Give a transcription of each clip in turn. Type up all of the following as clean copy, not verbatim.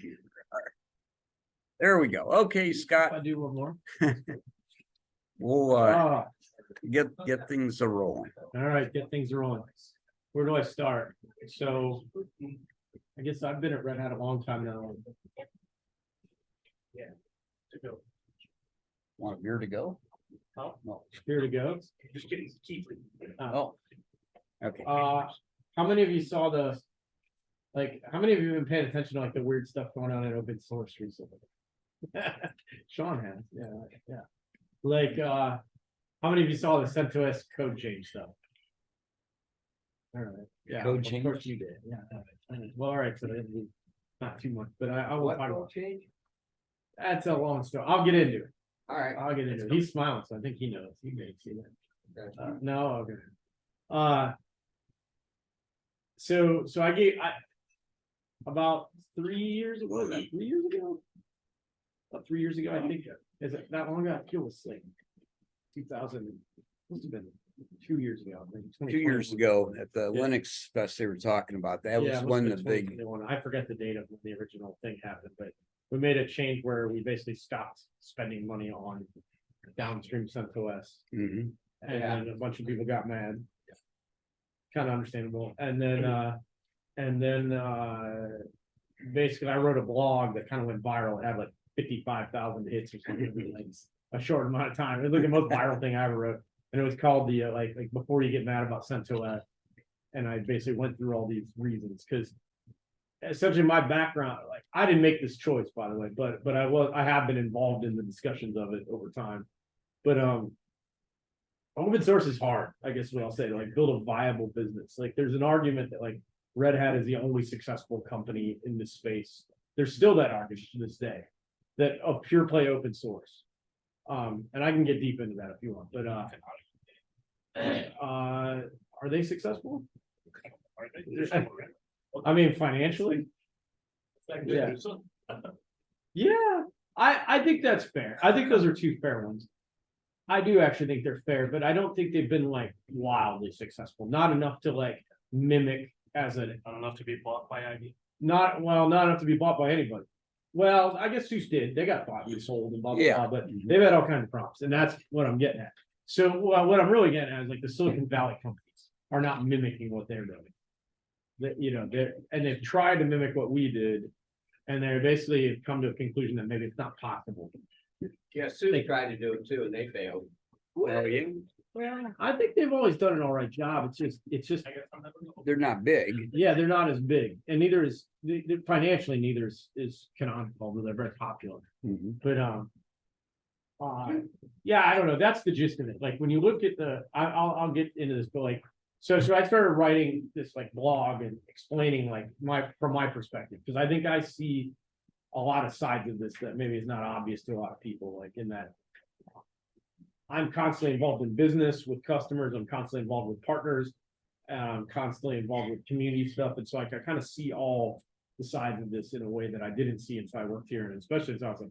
here. There we go. Okay, Scott, I do one more. we'll Ah, get things a rolling. all right, get things rolling. Where do I start? So I guess I've been at Red Hat a long time now. Yeah. To go. Want a beer to go? Oh, No. here to go. Just kidding, keep it. Oh. Okay. How many of you saw how many of you have been paying attention to like the weird stuff going on in open source recently? Sean has, yeah. Like, how many of you saw the CentOS code change stuff? All right, yeah, Code of course you did, yeah. Well, all right, so that'd be not too much, but I will talk about. change? That's a long story. I'll get into it. All right. I'll get into it. He's smiling, so I think he knows. He may see that. No, okay. So I about 3 years ago, was that 3 years ago? About 3 years ago, I think. Is it that long ago? I feel it was like 2000, must have been 2 years ago. I think, 2 years ago 2021. at the Yeah. Linux Fest, they were talking about that. Yeah, Was it must when have the been big, 2021. I forget the date of when the original thing happened, but we made a change where we basically stopped spending money on downstream CentOS. Mhm. And a bunch of people got mad. Kind of understandable. And then basically I wrote a blog that kind of went viral. It had like 55,000 hits or something in like a short amount of time. It was like the most viral thing I ever wrote. And it was called the like before you get mad about CentOS. And I basically went through all these reasons because essentially my background, like I didn't make this choice, by the way, but I have been involved in the discussions of it over time. But open source is hard, I guess what I'll say, to like build a viable business. Like there's an argument that like Red Hat is the only successful company in this space. There's still that argument to this day that of pure play open source. And I can get deep into that if you want, but are they successful? I mean, financially? Yeah. Yeah, I think that's fair. I think those are two fair ones. I do actually think they're fair, but I don't think they've been like wildly successful. Not enough to like mimic as an Not enough to be bought by IB. not enough to be bought by anybody. Well, I guess SUSE did. They got bought and sold and blah blah Yeah. blah, but they've had all kinds of prompts, and that's what I'm getting at. So what I'm really getting at is like the Silicon Valley companies are not mimicking what they're doing. They've tried to mimic what we did, and they're basically come to a conclusion that maybe it's not possible. Yeah, SUNY tried to do it too, and they failed. Well, Well, I think they've always done an all right job. It's just they're not big. yeah, they're not as big, and neither is financially neither is Canonical, although they're very popular. Mhm. But yeah, I don't know. That's the gist of it. Like when you look at I'll get into this, but like so I started writing this like blog and explaining like from my perspective, because I think I see a lot of sides of this that maybe is not obvious to a lot of people, like in that I'm constantly involved in business with customers, I'm constantly involved with partners, I'm constantly involved with community stuff, and so like I kind of see all the sides of this in a way that I didn't see until I worked here, and especially as I was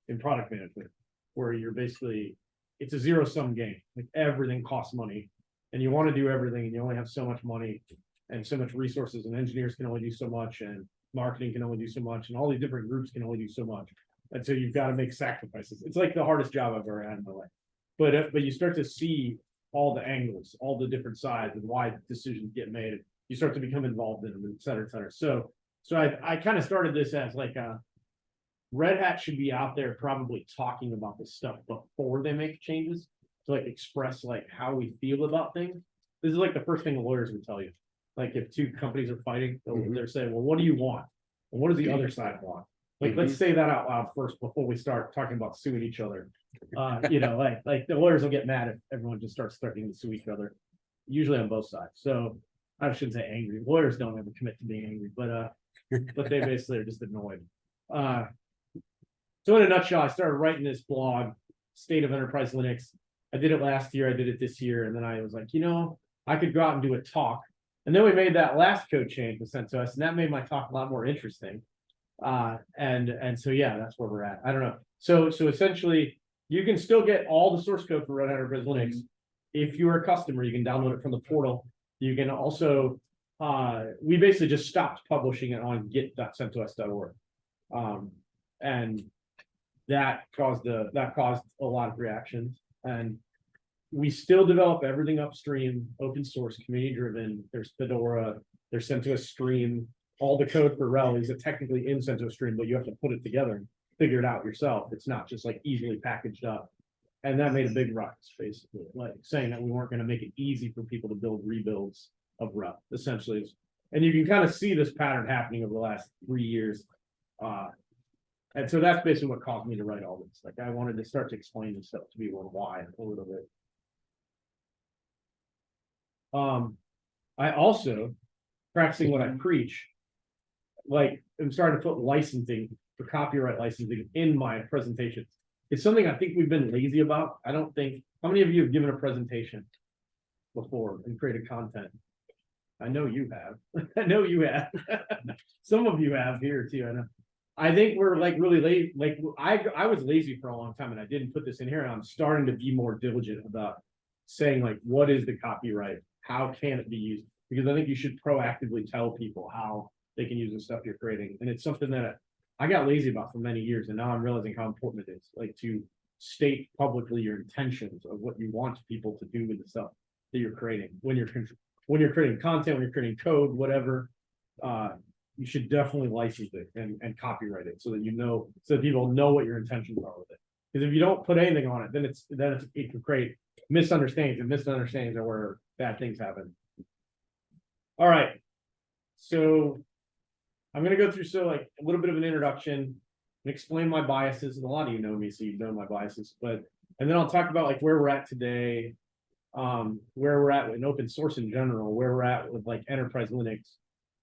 in product management, where you're basically it's a zero-sum game. Like everything costs money, and you want to do everything, and you only have so much money and so much resources, and engineers can only do so much, and marketing can only do so much, and all these different groups can only do so much. And so you've got to make sacrifices. It's like the hardest job I've ever had in my life. But you start to see all the angles, all the different sides, and why decisions get made. You start to become involved in them, et cetera, et cetera. So I kind of started this as like Red Hat should be out there probably talking about this stuff before they make changes to like express like how we feel about things. This is like the first thing the lawyers would tell you. Like if two companies are fighting, they're saying, well, what do you want? And what does the other side want? Like, let's say that out loud first before we start talking about suing each other. Like the lawyers will get mad if everyone just starts threatening to sue each other, usually on both sides. So I shouldn't say angry. Lawyers don't ever commit to being angry, but they basically are just annoyed. So in a nutshell, I started writing this blog, State of Enterprise Linux. I did it last year, I did it this year, and then I was like, I could go out and do a talk. And then we made that last code change was sent to us, and that made my talk a lot more interesting. And so yeah, that's where we're at. I don't know. So essentially, you can still get all the source code for Red Hat Enterprise Linux. If you're a customer, you can download it from the portal. You can also we basically just stopped publishing it on git.centos.org. And that caused a lot of reactions, and we still develop everything upstream, open source, community driven. There's Fedora, there's CentOS Stream. All the code for RHEL is technically in CentOS Stream, but you have to put it together and figure it out yourself. It's not just like easily packaged up. And that made a big ruckus, basically, like saying that we weren't going to make it easy for people to build rebuilds of RHEL, essentially. And you can kind of see this pattern happening over the last 3 years. And so that's basically what caused me to write all this. Like I wanted to start to explain this stuff to people and why a little bit. I also, practicing what I preach, like I'm starting to put licensing for copyright licensing in my presentations. It's something I think we've been lazy about. I don't think, how many of you have given a presentation before and created content? I know you have. I know you have. Some of you have here too, I know. I think we're like really late. Like I was lazy for a long time and I didn't put this in here. And I'm starting to be more diligent about saying like, what is the copyright? How can it be used? Because I think you should proactively tell people how they can use the stuff you're creating. And it's something that I got lazy about for many years. And now I'm realizing how important it is, like to state publicly your intentions of what you want people to do with the stuff that you're creating. When you're creating content, when you're creating code, whatever, you should definitely license it and copyright it so that you know, so that people know what your intentions are with it. Because if you don't put anything on it, then it can create misunderstandings, and misunderstandings are where bad things happen. All right, so I'm gonna go through like a little bit of an introduction and explain my biases. And a lot of you know me, so you know my biases. And then I'll talk about like where we're at today, where we're at in open source in general, where we're at with like enterprise Linux.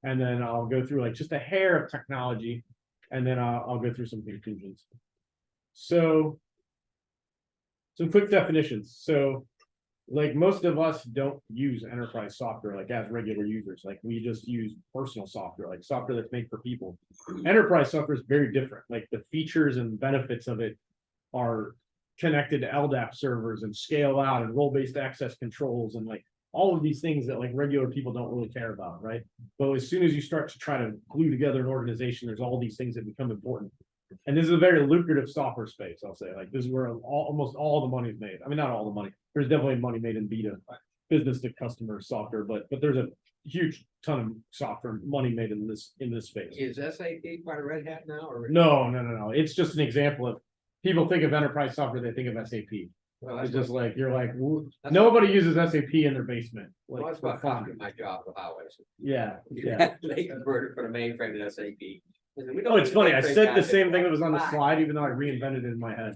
And then I'll go through like just a hair of technology, and then I'll go through some conclusions. So, some quick definitions. So, like most of us don't use enterprise software like as regular users. Like we just use personal software, like software that's made for people. Enterprise software is very different. Like the features and benefits of it are connected to LDAP servers and scale out and role-based access controls and like all of these things that like regular people don't really care about, right? But as soon as you start to try to glue together an organization, there's all these things that become important. And this is a very lucrative software space, I'll say. Like this is where almost all the money is made. I mean, not all the money. There's definitely money made in beta, business to customer software, but there's a huge ton of software money made in this space. Is SAP part of Red Hat now or? No. It's just an example of people think of enterprise software, they think of SAP. Well, It's that's just like you're like That's nobody uses SAP in their basement. Like, that's for what fun. copied my job with Huawei. Yeah. They converted from the mainframe to SAP. Oh, it's funny. I said the same thing that was on the slide, even though I reinvented it in my head.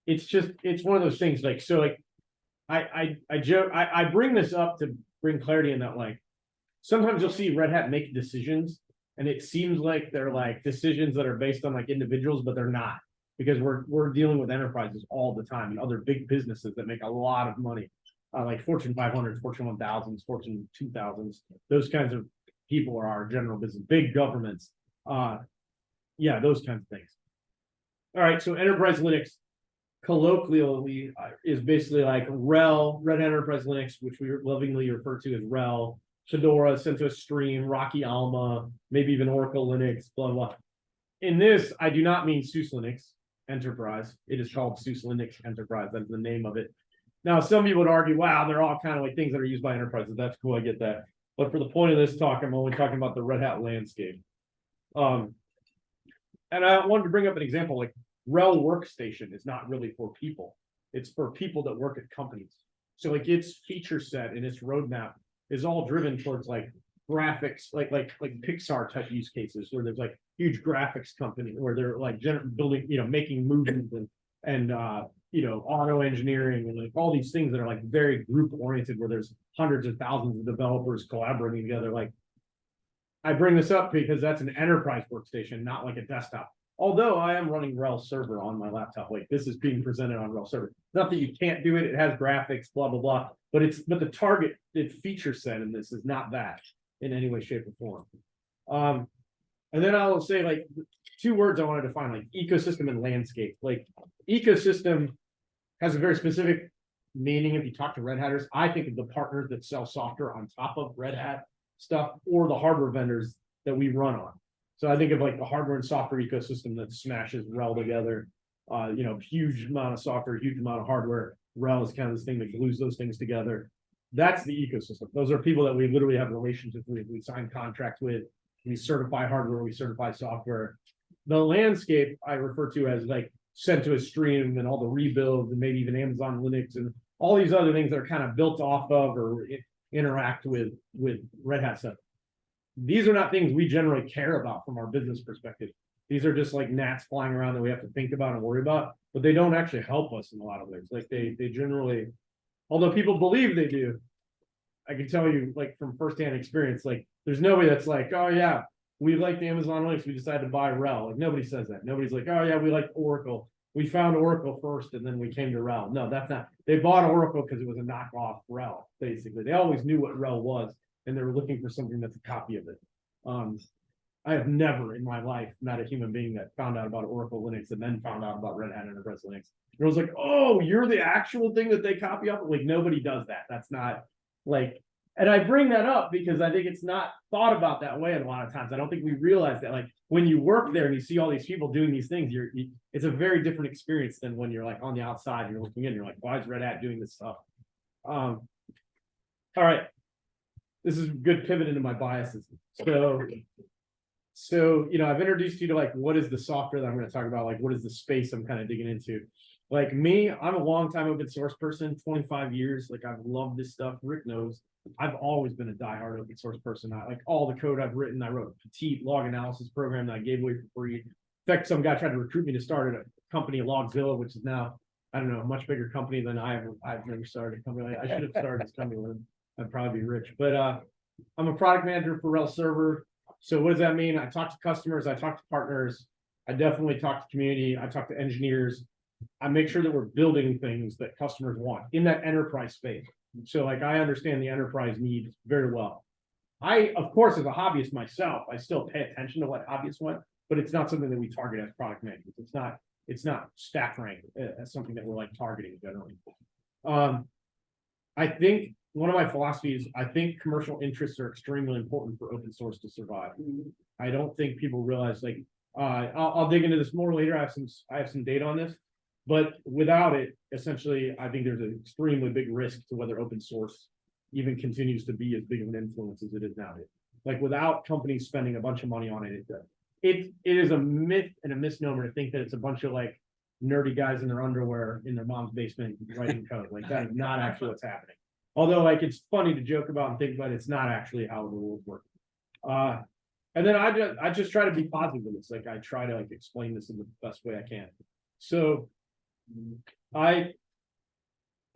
It's one of those things like, so like, I joke, I bring this up to bring clarity in that, like, sometimes you'll see Red Hat make decisions and it seems like they're like decisions that are based on like individuals, but they're not, because we're dealing with enterprises all the time and other big businesses that make a lot of money, like Fortune 500s, Fortune 1000s, Fortune 2000s, those kinds of people are our general business, big governments. Yeah, those kinds of things. All right, so enterprise Linux colloquially is basically like RHEL, Red Hat Enterprise Linux, which we lovingly refer to as RHEL, Fedora, CentOS Stream, Rocky Alma, maybe even Oracle Linux, blah, blah. In this, I do not mean SUSE Linux Enterprise. It is called SUSE Linux Enterprise. That is the name of it. Now, some people would argue, wow, they're all kind of like things that are used by enterprises. That's cool, I get that. But for the point of this talk, I'm only talking about the Red Hat landscape. And I wanted to bring up an example, like RHEL Workstation is not really for people. It's for people that work at companies. So like its feature set and its roadmap is all driven towards like graphics, like Pixar type use cases where there's like huge graphics company where they're like building, making movies and auto engineering and like all these things that are like very group oriented where there's hundreds of thousands of developers collaborating together. Like I bring this up because that's an enterprise workstation, not like a desktop. Although I am running RHEL server on my laptop, like this is being presented on RHEL server. Not that you can't do it, it has graphics, blah, blah, blah. But the target feature set in this is not that in any way, shape, or form. And then I'll say like two words I want to define, like ecosystem and landscape. Like ecosystem has a very specific meaning if you talk to Red Hatters. I think of the partners that sell software on top of Red Hat stuff or the hardware vendors that we run on. So I think of like the hardware and software ecosystem that smashes RHEL together. Huge amount of software, huge amount of hardware. RHEL is kind of this thing that glues those things together. That's the ecosystem. Those are people that we literally have relationships with. We sign contracts with. We certify hardware. We certify software. The landscape I refer to as like CentOS Stream and all the rebuilds and maybe even Amazon Linux and all these other things that are kind of built off of or interact with Red Hat stuff. These are not things we generally care about from our business perspective. These are just like gnats flying around that we have to think about and worry about, but they don't actually help us in a lot of ways. Like they generally, although people believe they do, I can tell you like from firsthand experience, like there's nobody that's like, oh yeah, we liked Amazon Linux, we decided to buy RHEL. Like nobody says that. Nobody's like, oh yeah, we liked Oracle. We found Oracle first and then we came to RHEL. No, that's not. They bought Oracle because it was a knockoff RHEL, basically. They always knew what RHEL was and they were looking for something that's a copy of it. I have never in my life met a human being that found out about Oracle Linux and then found out about Red Hat Enterprise Linux. It was like, oh, you're the actual thing that they copy up. Like nobody does that. That's not like, and I bring that up because I think it's not thought about that way. And a lot of times, I don't think we realize that. Like when you work there and you see all these people doing these things, it's a very different experience than when you're like on the outside. You're looking in. You're like, why is Red Hat doing this stuff? All right, this is a good pivot into my biases. So I've introduced you to like what is the software that I'm going to talk about. Like what is the space I'm kind of digging into. Like me, I'm a long time open source person, 25 years. Like I've loved this stuff. Rick knows. I've always been a diehard open source person. I like all the code I've written. I wrote a petite log analysis program that I gave away for free. In fact, some guy tried to recruit me to start a company, Logzilla, which is now, I don't know, a much bigger company than I've never started a company. I should have started this company when I'd probably be rich. But I'm a product manager for RHEL Server. So what does that mean? I talk to customers, I talk to partners, I definitely talk to community, I talk to engineers. I make sure that we're building things that customers want in that enterprise space. So like I understand the enterprise needs very well. I, of course, as a hobbyist myself, I still pay attention to what hobbyists want, but it's not something that we target as product managers. It's not staff rank as something that we're like targeting generally. I think one of my philosophies, I think commercial interests are extremely important for open source to survive. I don't think people realize like, I'll dig into this more later. I have some data on this, but without it, essentially, I think there's an extremely big risk to whether open source even continues to be as big of an influence as it is now. Like without companies spending a bunch of money on it, it is a myth and a misnomer to think that it's a bunch of like nerdy guys in their underwear in their mom's basement writing code. Like that is not actually what's happening. Although like it's funny to joke about and think about, it's not actually how the rules work. And then I just try to be positive with this. Like I try to like explain this in the best way I can. So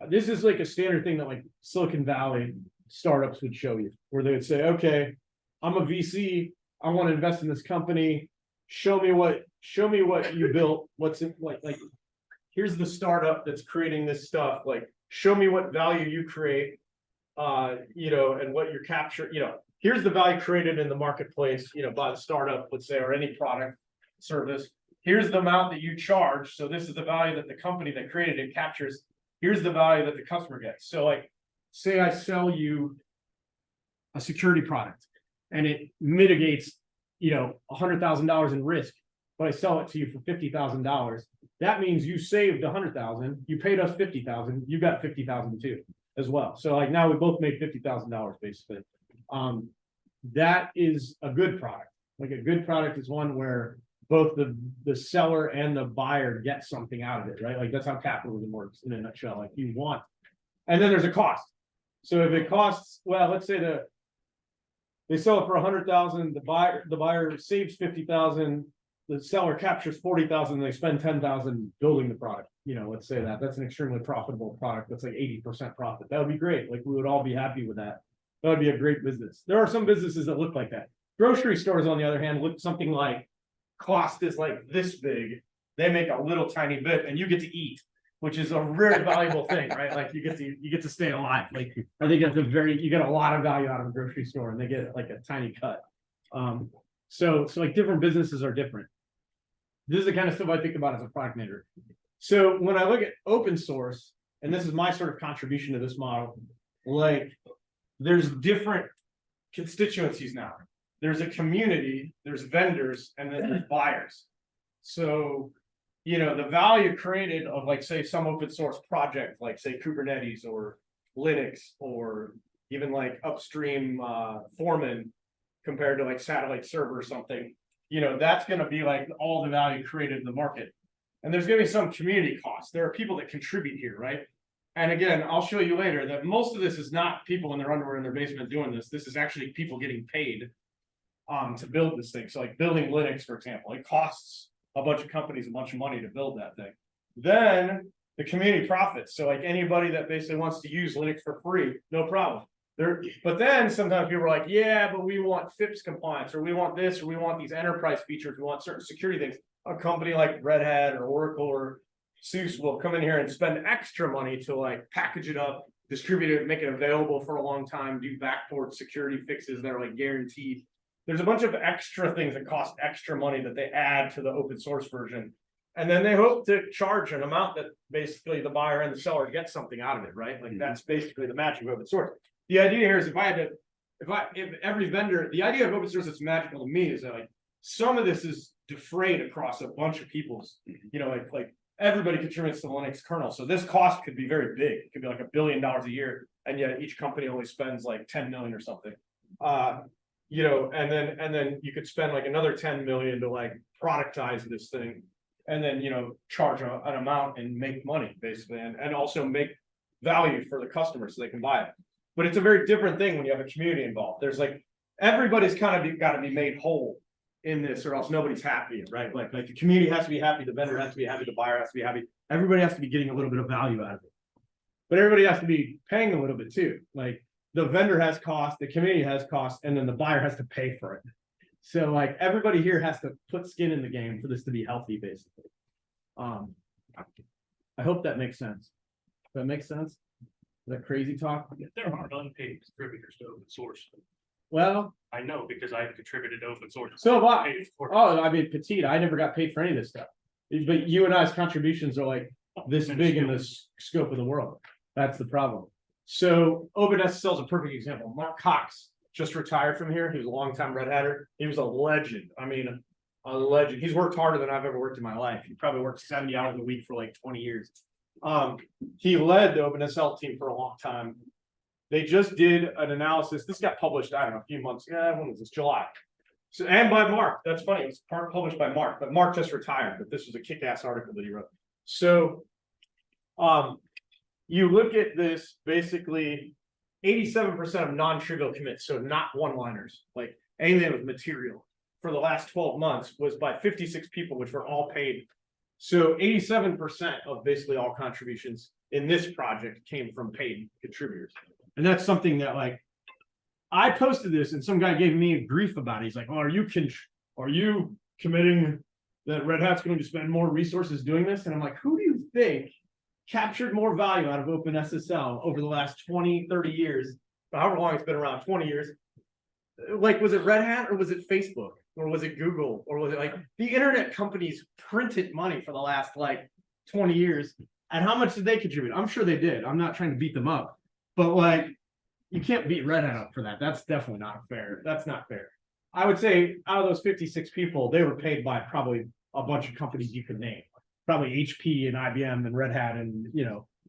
this is like a standard thing that like Silicon Valley startups would show you, where they would say, okay, I'm a VC, I want to invest in this company. Show me what you built. What's it like here's the startup that's creating this stuff. Like, show me what value you create, and what you're capturing, here's the value created in the marketplace, by the startup, let's say, or any product, service. Here's the amount that you charge. So this is the value that the company that created it captures. Here's the value that the customer gets. So like, say I sell you a security product and it mitigates, $100,000 in risk, but I sell it to you for $50,000. That means you saved $100,000. You paid us $50,000. You got $50,000 too, as well. So like now we both made $50,000 basically. That is a good product. Like a good product is one where both the seller and the buyer get something out of it, right? Like that's how capitalism works in a nutshell. Like you want, and then there's a cost. So if it costs, well, let's say they sell it for $100,000, the buyer saves $50,000, the seller captures $40,000, they spend $10,000 building the product. Let's say that's an extremely profitable product. That's like 80% profit. That would be great. Like we would all be happy with that. That would be a great business. There are some businesses that look like that. Grocery stores, on the other hand, look something like cost is like this big. They make a little tiny bit, and you get to eat, which is a very valuable thing, right? Like you get to stay alive. Like I think that's you get a lot of value out of a grocery store, and they get like a tiny cut. So like different businesses are different. This is the kind of stuff I think about as a product manager. So when I look at open source, and this is my sort of contribution to this model, like there's different constituencies now. there's a community, there's vendors, and then there's buyers. So, the value created of like, say, some open source project, like say Kubernetes or Linux, or even like upstream Foreman compared to like satellite server or something, that's gonna be like all the value created in the market. And there's gonna be some community costs. There are people that contribute here, right? And again, I'll show you later that most of this is not people in their underwear in their basement doing this. This is actually people getting paid to build this thing. So like building Linux, for example, it costs a bunch of companies a bunch of money to build that thing. Then the community profits. So like anybody that basically wants to use Linux for free, no problem. But then sometimes people are like, yeah, but we want FIPS compliance, or we want this, or we want these enterprise features, we want certain security things. A company like Red Hat or Oracle or SUSE will come in here and spend extra money to like package it up, distribute it, make it available for a long time, do backport security fixes that are like guaranteed. There's a bunch of extra things that cost extra money that they add to the open source version. And then they hope to charge an amount that basically the buyer and the seller get something out of it, right? Like that's basically the magic of open source. The idea here is if every vendor, the idea of open source that's magical to me is that like some of this is defrayed across a bunch of people's, like everybody contributes to the Linux kernel. So this cost could be very big. It could be like $1 billion a year. And yet each company only spends like 10 million or something. And then you could spend like another 10 million to like productize this thing. And then, charge an amount and make money basically, and also make value for the customer so they can buy it. But it's a very different thing when you have a community involved. There's like, everybody's kind of got to be made whole in this, or else nobody's happy, right? Like the community has to be happy, the vendor has to be happy, the buyer has to be happy. Everybody has to be getting a little bit of value out of it. But everybody has to be paying a little bit too. Like the vendor has cost, the community has cost, and then the buyer has to pay for it. So like everybody here has to put skin in the game for this to be healthy, basically. I hope that makes sense. Does that make sense? Is that crazy talk? There are unpaid contributors to open source. Well, I know because I've contributed to open source. so have I. Paid for it. Oh, I mean, petite. I never got paid for any of this stuff. But you and I's contributions are like this big in the scope of the world. That's the problem. So OpenSSL is a perfect example. Mark Cox just retired from here. He was a longtime Red Hatter. He was a legend. I mean, a legend. He's worked harder than I've ever worked in my life. He probably worked 70 hours a week for like 20 years. He led the OpenSSL team for a long time. They just did an analysis. This got published, I don't know, a few months. When was this? July. So, and by Mark. That's funny. It was published by Mark, but Mark just retired. But this was a kick-ass article that he wrote. So, you look at this, basically 87% of non-trivial commits, so not one-liners, like anything with material for the last 12 months was by 56 people, which were all paid. So 87% of basically all contributions in this project came from paid contributors. And that's something that like, I posted this and some guy gave me grief about it. He's like, oh, are you committing that Red Hat's going to spend more resources doing this? And I'm like, who do you think captured more value out of OpenSSL over the last 20, 30 years, however long it's been around, 20 years? Like, was it Red Hat or was it Facebook or was it Google or was it like the internet companies printed money for the last like 20 years? And how much did they contribute? I'm sure they did. I'm not trying to beat them up, but like, you can't beat Red Hat up for that. That's definitely not fair. That's not fair. I would say out of those 56 people, they were paid by probably a bunch of companies you could name. Probably HP and IBM and Red Hat and,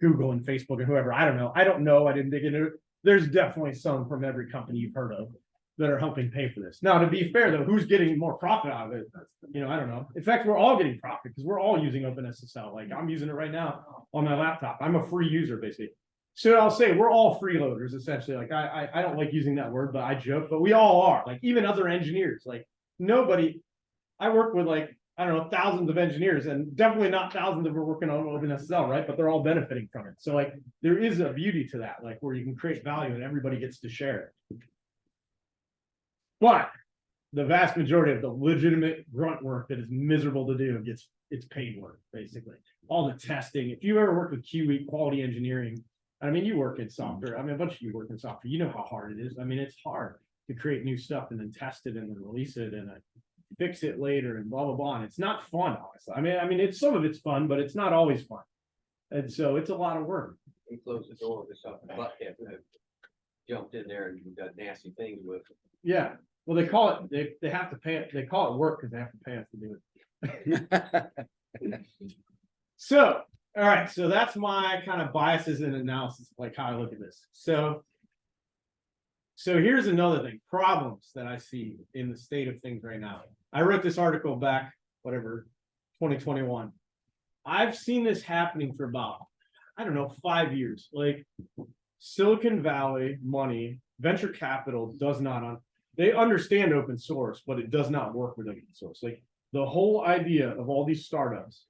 Google and Facebook and whoever. I don't know. I didn't dig into it. There's definitely some from every company you've heard of that are helping pay for this. Now, to be fair though, who's getting more profit out of it? I don't know. In fact, we're all getting profit because we're all using OpenSSL. Like I'm using it right now on my laptop. I'm a free user basically. So I'll say we're all freeloaders essentially. Like I don't like using that word, but I joke, but we all are. Like even other engineers, like nobody, I work with like, I don't know, thousands of engineers and definitely not thousands of are working on OpenSSL, right? But they're all benefiting from it. So like there is a beauty to that, like where you can create value and everybody gets to share it. But the vast majority of the legitimate grunt work that is miserable to do it's paid work, basically. All the testing. If you ever worked with QE, quality engineering, I mean, you work in software. I mean, a bunch of you work in software. You know how hard it is. I mean, it's hard to create new stuff and then test it and then release it and fix it later and blah, blah, blah. And it's not fun, honestly. I mean, it's some of it's fun, but it's not always fun. And so it's a lot of work. We closed the door with something, Buckhead jumped in there and done nasty things with. Yeah. Well, they call it, they have to pay, they call it work because they have to pay us to do it. So, all right, so that's my kind of biases and analysis, like how I look at this. So here's another thing, problems that I see in the state of things right now. I wrote this article back, whatever, 2021. I've seen this happening for about, I don't know, 5 years. Like Silicon Valley money, venture capital does not, they understand open source, but it does not work with open source. Like the whole idea of all these startups,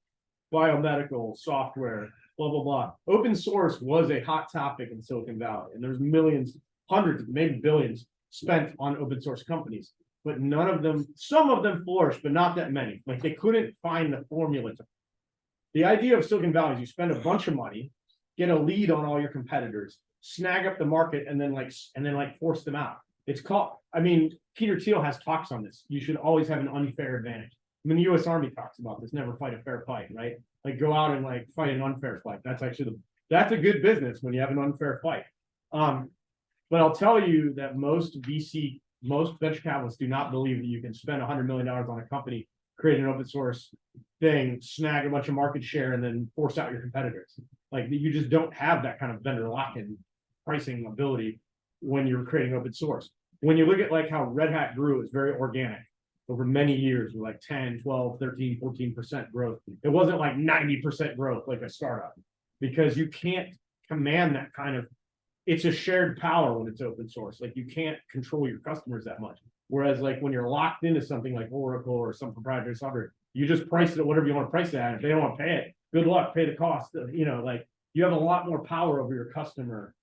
biomedical, software, blah, blah, blah. Open source was a hot topic in Silicon Valley, and there's millions, hundreds, maybe billions spent on open source companies, but none of them, some of them flourished, but not that many. Like they couldn't find the formula. The idea of Silicon Valley is you spend a bunch of money, get a lead on all your competitors, snag up the market, and then force them out. It's called, I mean, Peter Thiel has talks on this. You should always have an unfair advantage. I mean, the U.S. Army talks about this, never fight a fair fight, right? Like go out and like fight an unfair fight. That's actually that's a good business when you have an unfair fight. But I'll tell you that most venture capitalists do not believe that you can spend $100 million on a company, create an open source thing, snag a bunch of market share, and then force out your competitors. Like you just don't have that kind of vendor lock-in pricing ability when you're creating open source. When you look at like how Red Hat grew, it's very organic over many years with like 10, 12, 13, 14% growth. It wasn't like 90% growth like a startup because you can't command that kind of, it's a shared power when it's open source. Like you can't control your customers that much. Whereas like when you're locked into something like Oracle or some proprietary software, you just price it at whatever you want to price it at. If they don't want to pay it, good luck, pay the cost. You know, like you have a lot more power over your customer.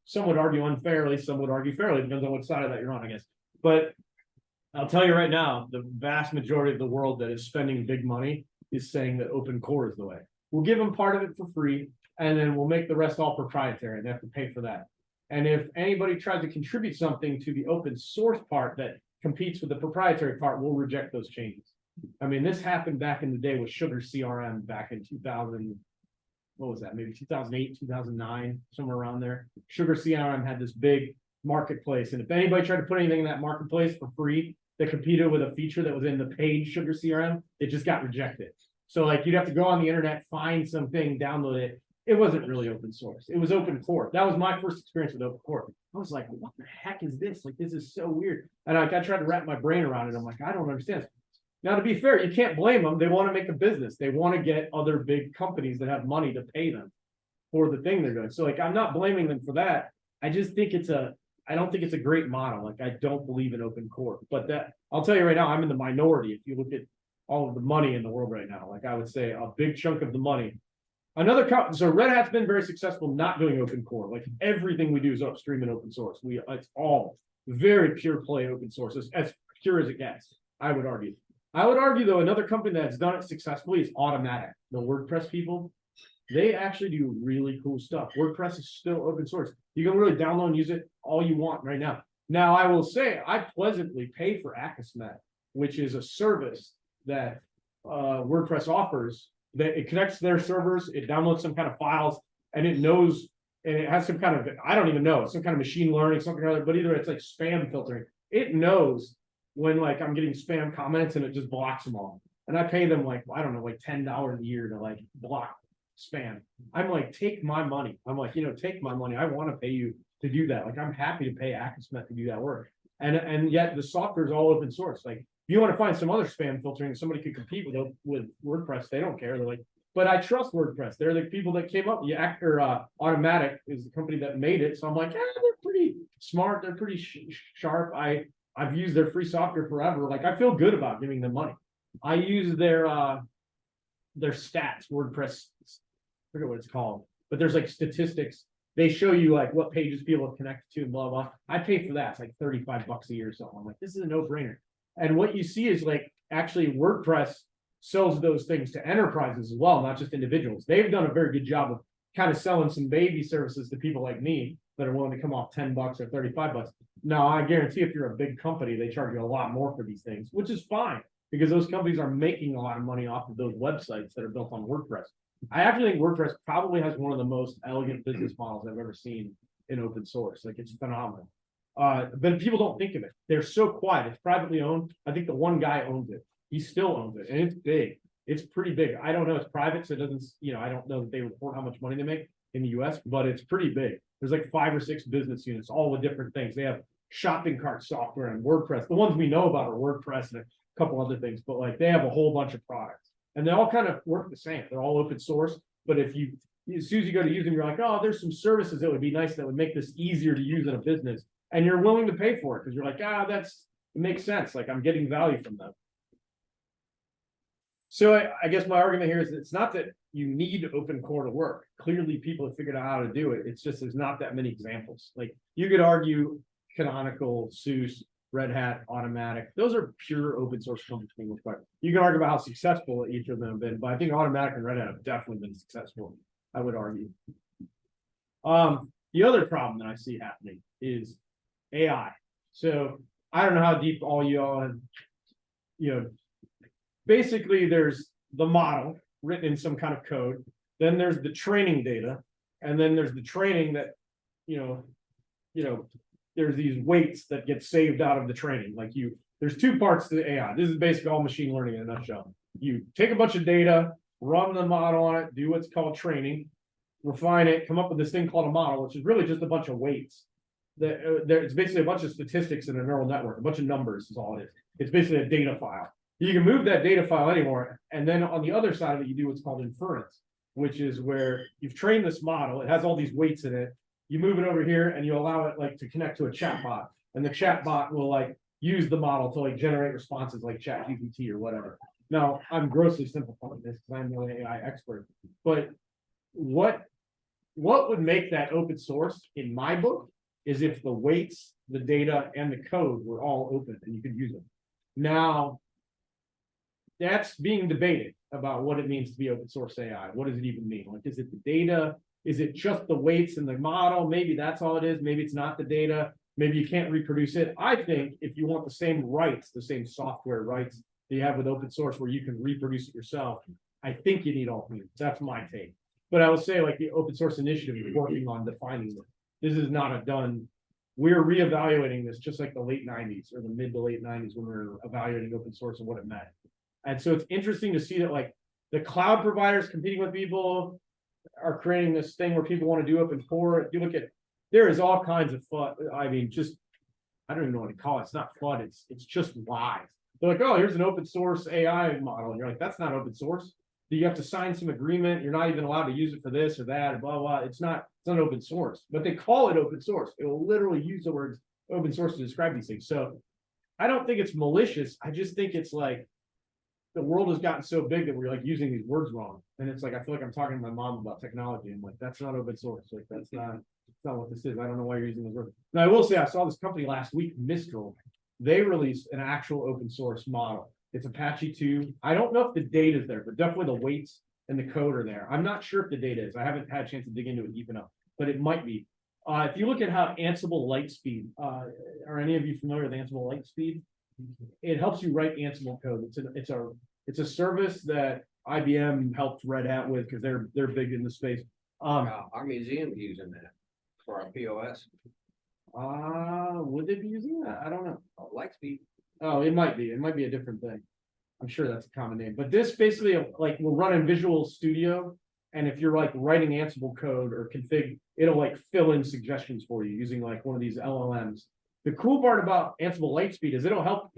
Some would argue unfairly, some would argue fairly, depends on what side of that you're on, I guess. But I'll tell you right now, the vast majority of the world that is spending big money is saying that open core is the way. We'll give them part of it for free, and then we'll make the rest all proprietary, and they have to pay for that. And if anybody tries to contribute something to the open source part that competes with the proprietary part, we'll reject those changes. I mean, this happened back in the day with Sugar CRM back in 2000. What was that? Maybe 2008, 2009, somewhere around there. Sugar CRM had this big marketplace, and if anybody tried to put anything in that marketplace for free that competed with a feature that was in the paid Sugar CRM, it just got rejected. So like you'd have to go on the internet, find something, download it. It wasn't really open source. It was open core. That was my first experience with open core. I was like, what the heck is this? Like, this is so weird. And I tried to wrap my brain around it. I'm like, I don't understand. Now, to be fair, you can't blame them. They want to make a business. They want to get other big companies that have money to pay them for the thing they're doing. So like, I'm not blaming them for that. I just think I don't think it's a great model. Like, I don't believe in open core, but that I'll tell you right now, I'm in the minority. If you look at all of the money in the world right now, like I would say a big chunk of the money. So Red Hat's been very successful not doing open core. Like everything we do is upstream and open source. It's all very pure play open source, as pure as it gets, I would argue. I would argue, though, another company that's done it successfully is Automatic. The WordPress people, they actually do really cool stuff. WordPress is still open source. You can really download and use it all you want right now. Now, I will say I pleasantly pay for Akismet, which is a service that WordPress offers. That it connects to their servers, it downloads some kind of files, and it knows, and it has some kind of, I don't even know, some kind of machine learning, something or other, but either it's like spam filtering. It knows when like I'm getting spam comments and it just blocks them all. And I pay them like, I don't know, like $10 a year to like block spam. I'm like, take my money. I'm like, take my money. I want to pay you to do that. Like I'm happy to pay Akismet to do that work. And yet the software is all open source. Like if you want to find some other spam filtering, somebody could compete with WordPress. They don't care. They're like, but I trust WordPress. They're the people that came up. Automatic is the company that made it. So I'm like, they're pretty smart. They're pretty sharp. I've used their free software forever. Like I feel good about giving them money. I use their stats, WordPress. I forget what it's called, but there's like statistics. They show you like what pages people have connected to and blah, blah. I pay for that. It's like $35 a year or something. I'm like, this is a no-brainer. And what you see is like, actually WordPress sells those things to enterprises as well, not just individuals. They've done a very good job of kind of selling some baby services to people like me that are willing to come off $10 or $35. Now, I guarantee if you're a big company, they charge you a lot more for these things, which is fine because those companies are making a lot of money off of those websites that are built on WordPress. I actually think WordPress probably has one of the most elegant business models I've ever seen in open source. Like it's phenomenal. But people don't think of it. They're so quiet. It's privately owned. I think the one guy owns it. He still owns it, and it's big. It's pretty big. I don't know. It's private, so it doesn't, I don't know that they report how much money they make in the US, but it's pretty big. There's like 5 or 6 business units, all with different things. They have shopping cart software and WordPress. The ones we know about are WordPress and a couple other things, but like they have a whole bunch of products and they all kind of work the same. They're all open source, but as soon as you go to use them, you're like, oh, there's some services that would be nice that would make this easier to use in a business. And you're willing to pay for it because you're like, it makes sense. Like I'm getting value from them. So I guess my argument here is that it's not that you need open core to work. Clearly people have figured out how to do it. It's just, there's not that many examples. Like you could argue Canonical, SUSE, Red Hat, Automatic. Those are pure open source companies. You can argue about how successful each of them have been, but I think Automatic and Red Hat have definitely been successful, I would argue. The other problem that I see happening is AI. So I don't know how deep all y'all have, basically there's the model written in some kind of code, then there's the training data, and then there's the training that, there's these weights that get saved out of the training. Like there's 2 parts to the AI. This is basically all machine learning in a nutshell. You take a bunch of data, run the model on it, do what's called training, refine it, come up with this thing called a model, which is really just a bunch of weights. It's basically a bunch of statistics in a neural network, a bunch of numbers is all it is. It's basically a data file. You can move that data file anywhere, and then on the other side of it, you do what's called inference, which is where you've trained this model, it has all these weights in it, you move it over here and you allow it like to connect to a chat bot, and the chat bot will like use the model to like generate responses like ChatGPT or whatever. Now, I'm grossly simplifying this because I'm no AI expert, but what would make that open source in my book is if the weights, the data, and the code were all open and you could use them. Now, that's being debated about what it means to be open source AI. What does it even mean? Like, is it the data? Is it just the weights in the model? Maybe that's all it is. Maybe it's not the data. Maybe you can't reproduce it. I think if you want the same rights, the same software rights that you have with open source where you can reproduce it yourself, I think you need all 3. That's my take. But I will say, like, the open source initiative is working on defining them. This is not a done. We're reevaluating this just like the late 90s or the mid to late 90s when we were evaluating open source and what it meant. And so it's interesting to see that like the cloud providers competing with people are creating this thing where people want to do open core. If you look at, there is all kinds of FUD. I mean, just, I don't even know what to call it. It's not FUD. It's just lies. They're like, oh, here's an open source AI model. And you're like, that's not open source. You have to sign some agreement. You're not even allowed to use it for this or that, blah, blah. It's not open source, but they call it open source. It will literally use the words open source to describe these things. So I don't think it's malicious. I just think it's like, the world has gotten so big that we're like using these words wrong. And it's like, I feel like I'm talking to my mom about technology. I'm like, that's not open source. Like, that's not what this is. I don't know why you're using those words. Now, I will say, I saw this company last week, Mistral. They released an actual open source model. It's Apache 2. I don't know if the data is there, but definitely the weights and the code are there. I'm not sure if the data is. I haven't had a chance to dig into it deep enough, but it might be. If you look at how Ansible Lightspeed, are any of you familiar with Ansible Lightspeed? It helps you write Ansible code. It's a service that IBM helped Red Hat with because they're big in the space. Our museum's using that for our POS. Would they be using that? I don't know. Lightspeed. Oh, it might be. It might be a different thing. I'm sure that's a common name. But this basically like will run in Visual Studio, and if you're like writing Ansible code or config, it'll like fill in suggestions for you using like one of these LLMs. The cool part about Ansible Lightspeed is it'll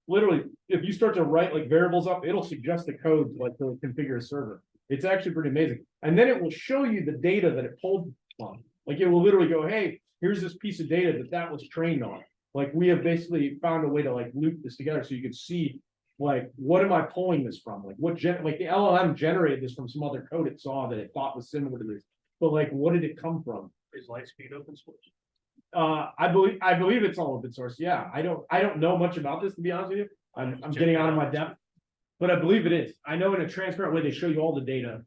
literally, if you start to write like variables up, it'll suggest the code like to configure a server. It's actually pretty amazing. And then it will show you the data that it pulled from. Like it will literally go, hey, here's this piece of data that was trained on. Like we have basically found a way to like loop this together so you can see like, what am I pulling this from? Like like the LLM generated this from some other code it saw that it thought was similar to this. But like, what did it come from? Is Lightspeed open source? I believe it's all open source. Yeah, I don't know much about this, to be honest with you. I'm getting out of my depth, but I believe it is. I know in a transparent way they show you all the data.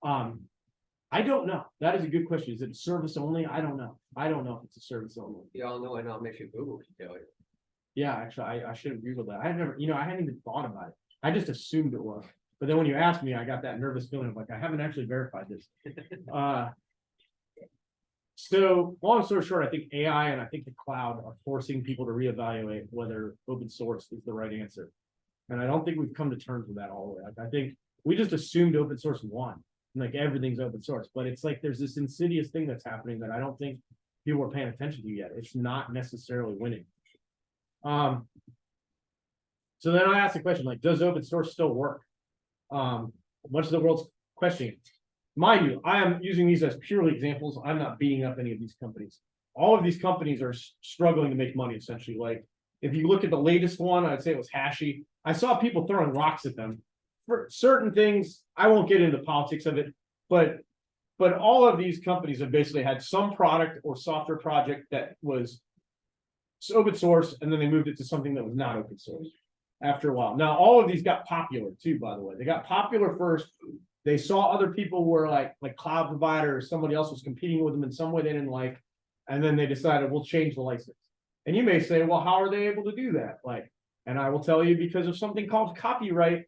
I don't know. That is a good question. Is it service only? I don't know. I don't know if it's a service only. Y'all know, and I'll make sure Google can tell you. Yeah, actually, I should have Googled that. I never, I hadn't even thought about it. I just assumed it was. But then when you asked me, I got that nervous feeling of like, I haven't actually verified this. So long story short, I think AI and I think the cloud are forcing people to reevaluate whether open source is the right answer. And I don't think we've come to terms with that all the way. Like, I think we just assumed open source won, like everything's open source, but it's like there's this insidious thing that's happening that I don't think people are paying attention to yet. It's not necessarily winning. So then I asked the question, like, does open source still work? Much of the world's questioning. Mind you, I am using these as purely examples. I'm not beating up any of these companies. All of these companies are struggling to make money, essentially. Like, if you look at the latest one, I'd say it was Hashi. I saw people throwing rocks at them for certain things. I won't get into the politics of it, but all of these companies have basically had some product or software project that was open source, and then they moved it to something that was not open source after a while. Now, all of these got popular too, by the way. They got popular first. They saw other people were like cloud provider or somebody else was competing with them in some way they didn't like, and then they decided we'll change the license. And you may say, well, how are they able to do that? Like, and I will tell you, because of something called copyright,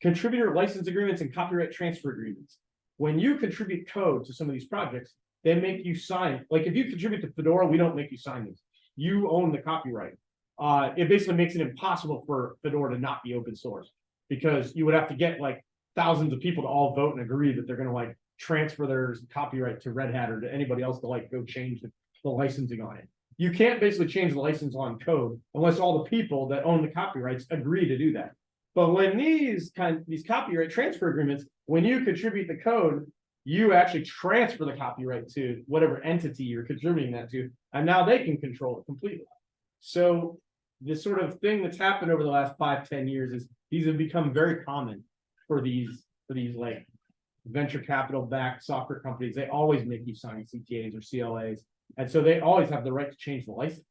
contributor license agreements, and copyright transfer agreements. When you contribute code to some of these projects, they make you sign. Like, if you contribute to Fedora, we don't make you sign these. You own the copyright. It basically makes it impossible for Fedora to not be open source, because you would have to get like thousands of people to all vote and agree that they're going to like transfer their copyright to Red Hat or to anybody else to like go change the licensing on it. You can't basically change the license on code unless all the people that own the copyrights agree to do that. But when these copyright transfer agreements, when you contribute the code, you actually transfer the copyright to whatever entity you're contributing that to, and now they can control it completely. So this sort of thing that's happened over the last 5-10 years is these have become very common for these like venture capital backed software companies. They always make you sign CTAs or CLAs, and so they always have the right to change the license,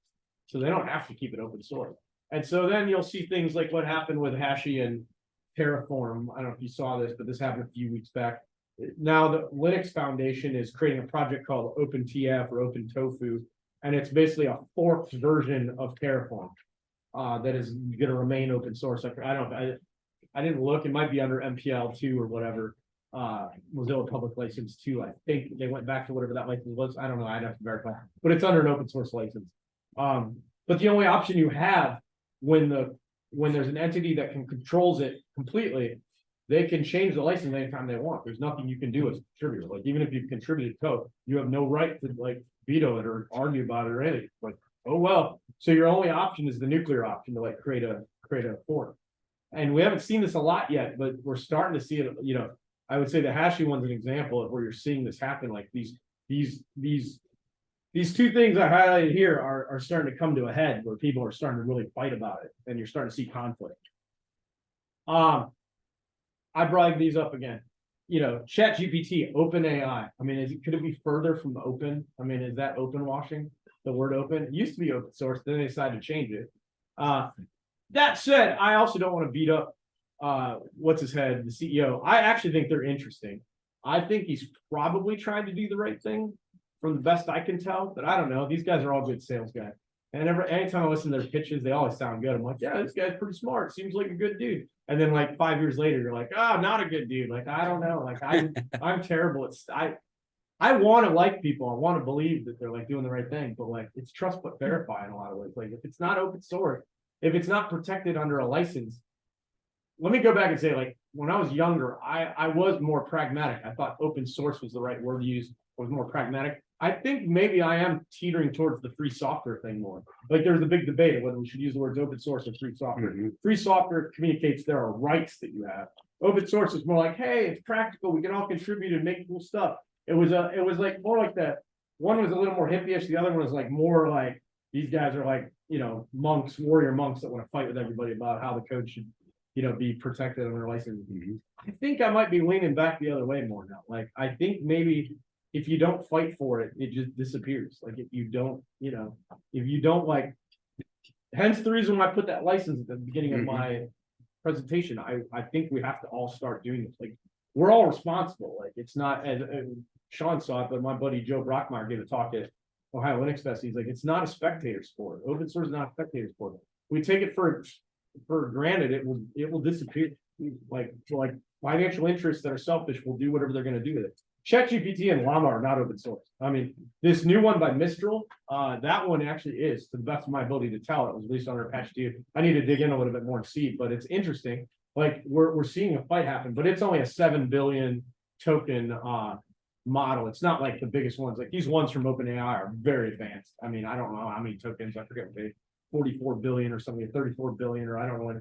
so they don't have to keep it open source. And so then you'll see things like what happened with Hashi and Terraform. I don't know if you saw this, but this happened a few weeks back. Now the Linux Foundation is creating a project called OpenTF or OpenTofu, and it's basically a forked version of Terraform that is going to remain open source. Like, I didn't look. It might be under MPL2 or whatever. Mozilla Public License 2. I think they went back to whatever that license was. I don't know. I'd have to verify, but it's under an open source license. But the only option you have when there's an entity that controls it completely, they can change the license anytime they want. There's nothing you can do as a contributor. Like, even if you've contributed code, you have no right to like veto it or argue about it or anything. Like, oh well. So your only option is the nuclear option to like create a fork. And we haven't seen this a lot yet, but we're starting to see it. You know, I would say the Hashi one's an example of where you're seeing this happen. Like these two things I highlighted here are starting to come to a head where people are starting to really fight about it, and you're starting to see conflict. I brought these up again. You know, ChatGPT, OpenAI. I mean, could it be further from open? I mean, is that open washing? The word open? It used to be open source, then they decided to change it. That said, I also don't want to beat up what's his head, the CEO. I actually think they're interesting. I think he's probably trying to do the right thing from the best I can tell, but I don't know. These guys are all good sales guys. And anytime I listen to their pitches, they always sound good. I'm like, yeah, this guy's pretty smart. Seems like a good dude. And then like 5 years later, you're like, oh, not a good dude. Like, I don't know. Like I'm terrible. I want to like people. I want to believe that they're like doing the right thing, but like it's trust but verify in a lot of ways. Like if it's not open source, if it's not protected under a license, let me go back and say, like, when I was younger, I was more pragmatic. I thought open source was the right word to use. I was more pragmatic. I think maybe I am teetering towards the free software thing more. Like there's a big debate of whether we should use the words open source or free software. Free software communicates there are rights that you have. Open source is more like, hey, it's practical. We can all contribute and make cool stuff. It was like more like that. One was a little more hippie-ish. The other one was like more like these guys are like, you know, monks, warrior monks that want to fight with everybody about how the code should, you know, be protected under license. I think I might be leaning back the other way more now. Like, I think maybe if you don't fight for it, it just disappears. Like if you don't, you know, if you don't like, hence the reason why I put that license at the beginning of my presentation. I think we have to all start doing this. Like we're all responsible. Like it's not, as Sean saw it, but my buddy Joe Brockmeyer gave a talk at Ohio Linux Fest. He's like, it's not a spectator sport. Open source is not a spectator sport. We take it for granted, it will disappear. Like financial interests that are selfish will do whatever they're going to do with it. ChatGPT and Llama are not open source. I mean, this new one by Mistral, that one actually is, to the best of my ability to tell. It was released under Apache 2. I need to dig in a little bit more and see, but it's interesting. Like we're seeing a fight happen, but it's only a 7 billion token model. It's not like the biggest ones. Like these ones from OpenAI are very advanced. I mean, I don't know how many tokens. I forget what they 44 billion or something, 34 billion, or I don't know what.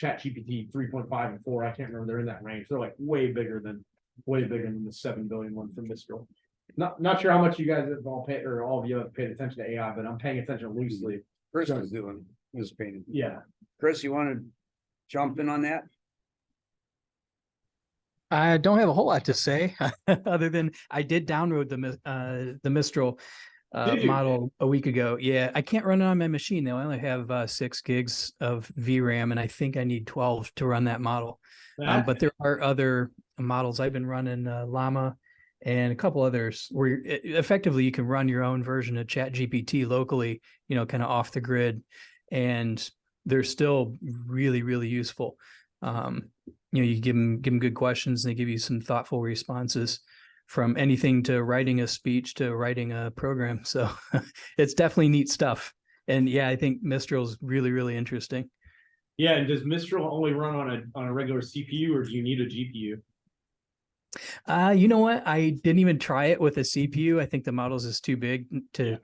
ChatGPT 3.5 and 4. I can't remember. They're in that range. They're like way bigger than the 7 billion one from Mistral. Not sure how much you guys have all paid, or all of you have paid attention to AI, but I'm paying attention loosely. Chris was painting. Yeah. Chris, you want to jump in on that? I don't have a whole lot to say other than I did download the Mistral Did you? model a week ago. Yeah, I can't run it on my machine though. I only have 6 gigs of VRAM, and I think I need 12 to run that model. But there are other models. I've been running Llama and a couple others where effectively you can run your own version of ChatGPT locally, you know, kind of off the grid, and they're still really, really useful. You know, you give them good questions and they give you some thoughtful responses, from anything to writing a speech to writing a program. So it's definitely neat stuff. And yeah, I think Mistral's really, really interesting. Yeah, and does Mistral only run on a regular CPU, or do you need a GPU? You know what? I didn't even try it with a CPU. I think the models is too big to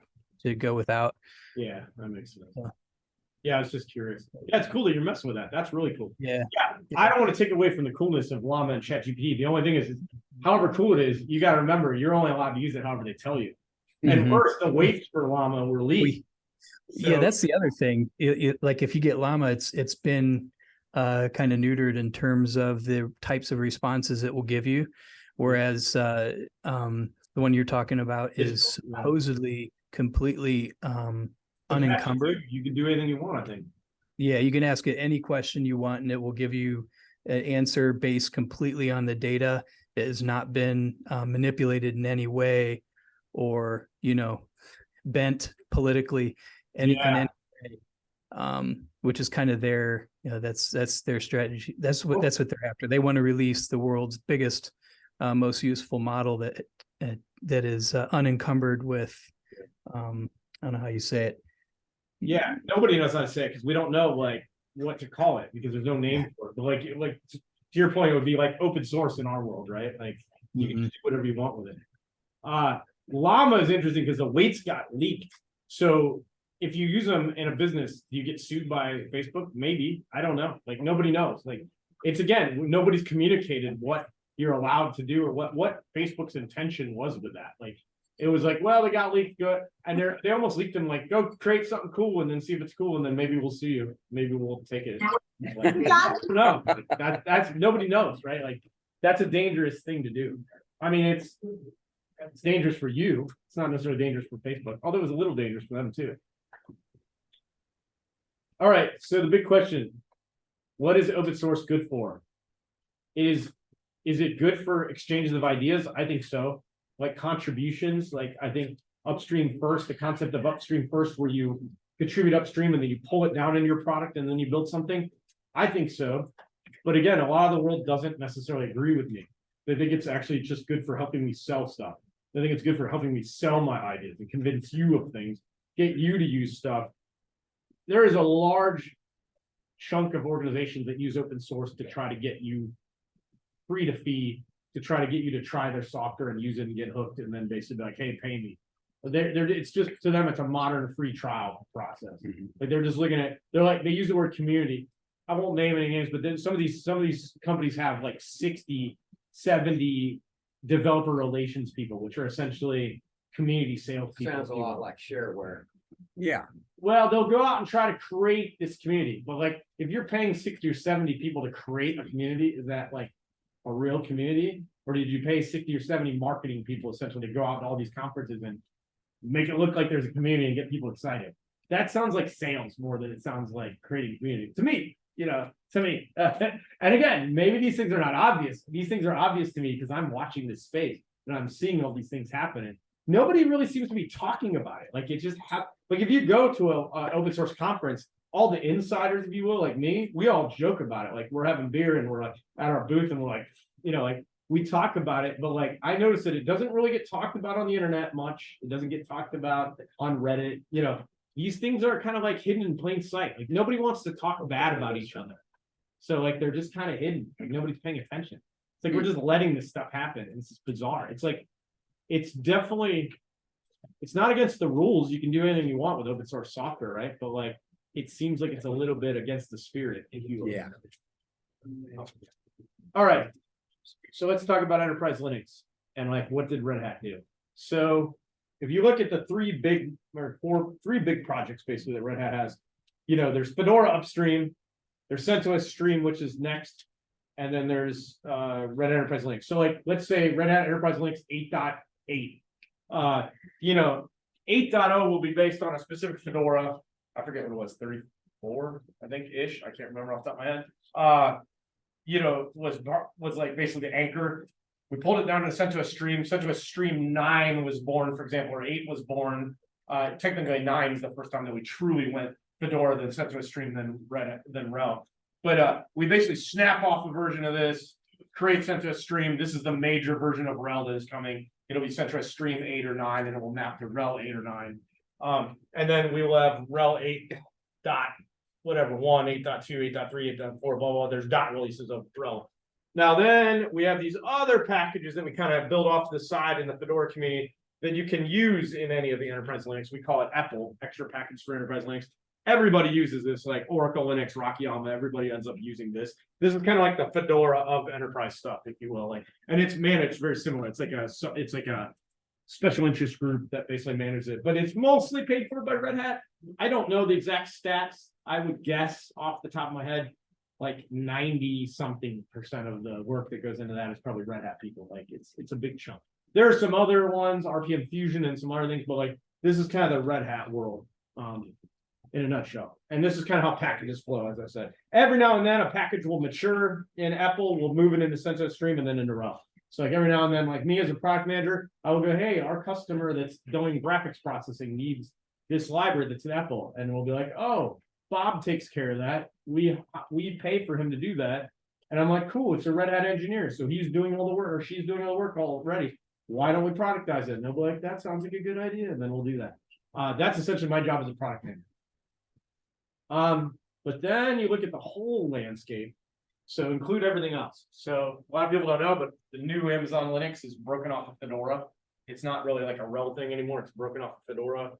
go without. Yeah, that makes sense. Yeah. Yeah, I was just curious. Yeah, it's cool that you're messing with that. That's really cool. Yeah. Yeah, I don't want to take away from the coolness of Llama and ChatGPT. The only thing is, however cool it is, you got to remember you're only allowed to use it however they tell you. And Mhm. worse, the weights for Llama were leaked. Yeah, that's the other thing. Like if you get Llama, it's been kind of neutered in terms of the types of responses it will give you, whereas the one you're talking about is supposedly completely unencumbered. You can do anything you want, I think. Yeah, you can ask it any question you want, and it will give you an answer based completely on the data. It has not been manipulated in any way, or bent politically in any way, which is kind of their, that's their strategy. That's what they're after. They want to release the world's biggest, most useful model that is unencumbered with, I don't know how you say it. Yeah, nobody knows how to say it because we don't know what to call it, because there's no name for it. But like to your point, it would be like open source in our world, right? Like you can just do whatever you want with it. Llama is interesting because the weights got leaked. So if you use them in a business, do you get sued by Facebook? Maybe. I don't know. Like nobody knows. Like it's, again, nobody's communicated what you're allowed to do or what Facebook's intention was with that. Like it was like, well, they got leaked, good, and they almost leaked them like, go create something cool and then see if it's cool, and then maybe we'll sue you. Maybe we'll take it. Like, no, that's nobody knows, right? Like that's a dangerous thing to do. I mean, it's dangerous for you. It's not necessarily dangerous for Facebook, although it was a little dangerous for them too. All right, so the big question: what is open source good for? Is it good for exchanges of ideas? I think so. Like contributions, like I think upstream first, the concept of upstream first, where you contribute upstream and then you pull it down into your product and then you build something. I think so. But again, a lot of the world doesn't necessarily agree with me. They think it's actually just good for helping me sell stuff. They think it's good for helping me sell my ideas and convince you of things, get you to use stuff. There is a large chunk of organizations that use open source to try to get you free to feed, to try to get you to try their software and use it and get hooked, and then basically be like, hey, pay me. It's just, to them, it's a modern free trial process. Like they're just looking at, they use the word community. I won't name any names, but then some of these companies have like 60, 70 developer relations people, which are essentially community sales people. Sounds a lot like shareware. Yeah. Well, they'll go out and try to create this community, but like if you're paying 60 or 70 people to create a community, is that like a real community? Or did you pay 60 or 70 marketing people essentially to go out to all these conferences and make it look like there's a community and get people excited? That sounds like sales more than it sounds like creating a community to me. And again, maybe these things are not obvious. These things are obvious to me because I'm watching this space and I'm seeing all these things happening. Nobody really seems to be talking about it. Like it just like if you go to an open source conference, all the insiders, if you will, like me, we all joke about it. Like we're having beer and we're like at our booth and we're like, we talk about it, but like, I noticed that it doesn't really get talked about on the internet much. It doesn't get talked about on Reddit, you know, these things are kind of like hidden in plain sight. Like nobody wants to talk bad about each other. So like, they're just kind of hidden, like nobody's paying attention. It's like, we're just letting this stuff happen. It's just bizarre. It's like, it's definitely, it's not against the rules. You can do anything you want with open source software, right? But like, it seems like it's a little bit against the spirit, if you will. Yeah. All right. So let's talk about enterprise Linux and like, what did Red Hat do? So if you look at the three big projects basically that Red Hat has, you know, there's Fedora upstream, there's CentOS Stream, which is next, and then there's Red Hat Enterprise Linux. So like, let's say Red Hat Enterprise Linux 8.8. You know, 8.0 will be based on a specific Fedora. I forget what it was, 34, I think ish. I can't remember off the top of my head. You know, was like basically the anchor. We pulled it down to CentOS Stream. CentOS Stream 9 was born, for example, or 8 was born. Technically 9 is the first time that we truly went Fedora, then CentOS Stream, then RHEL. But we basically snap off a version of this, create CentOS Stream. This is the major version of RHEL that is coming. It'll be CentOS Stream 8 or 9, and it will map to RHEL 8 or 9. And then we will have RHEL 8 dot whatever 1, 8.2, 8.3, 8.4, blah blah. There's dot releases of RHEL. Now then we have these other packages that we kind of build off to the side in the Fedora community that you can use in any of the enterprise Linux. We call it EPEL, extra package for enterprise Linux. Everybody uses this, like Oracle Linux, Rockiyama. Everybody ends up using this. This is kind of like the Fedora of enterprise stuff, if you will. Like, and it's managed very similar. It's like a special interest group that basically manages it, but it's mostly paid for by Red Hat. I don't know the exact stats. I would guess off the top of my head, like 90-something% of the work that goes into that is probably Red Hat people. Like it's a big chunk. There are some other ones, RPM Fusion and some other things, but like this is kind of the Red Hat world in a nutshell. And this is kind of how packages flow, as I said. Every now and then a package will mature in EPEL, we'll move it into CentOS Stream and then into RHEL. So like every now and then, like me as a product manager, I will go, hey, our customer that's doing graphics processing needs this library that's in EPEL. And we'll be like, oh, Bob takes care of that. We pay for him to do that. And I'm like, cool, it's a Red Hat engineer. So he's doing all the work, or she's doing all the work already. Why don't we productize it? And they'll be like, that sounds like a good idea. And then we'll do that. That's essentially my job as a product manager. But then you look at the whole landscape. So include everything else. So a lot of people don't know, but the new Amazon Linux is broken off of Fedora. It's not really like a RHEL thing anymore. It's broken off of Fedora.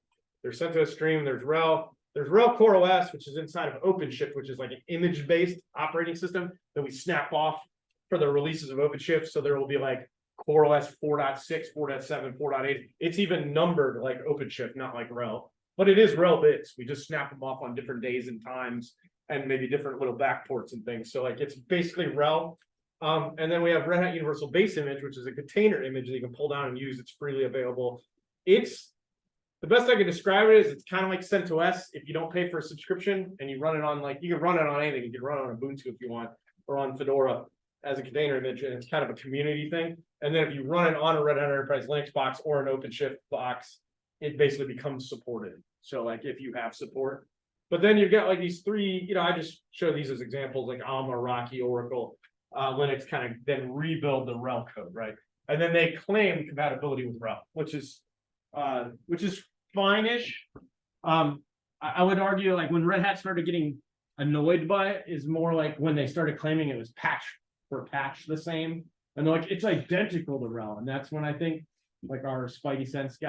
There's CentOS Stream, there's RHEL. There's RHEL Core OS, which is inside of OpenShift, which is like an image-based operating system that we snap off for the releases of OpenShift. So there will be like Core OS 4.6, 4.7, 4.8. It's even numbered like OpenShift, not like RHEL. But it is RHEL bits. We just snap them off on different days and times and maybe different little backports and things. So like it's basically RHEL. And then we have Red Hat Universal Base Image, which is a container image that you can pull down and use. It's freely available. It's the best I can describe it is it's kind of like CentOS. If you don't pay for a subscription and you run it on, like, you can run it on anything. You can run it on Ubuntu if you want, or on Fedora as a container image, and it's kind of a community thing. And then if you run it on a Red Hat Enterprise Linux box or an OpenShift box, it basically becomes supported. So like if you have support, but then you've got like these three, you know, I just show these as examples, like Alma, Rocky, Oracle, Linux kind of then rebuild the RHEL code, right? And then they claim compatibility with RHEL, which is fine-ish. I would argue like when Red Hat started getting annoyed by it is more like when they started claiming it was patch for patch the same. And they're like, it's identical to RHEL. And that's when I think like our spidey sense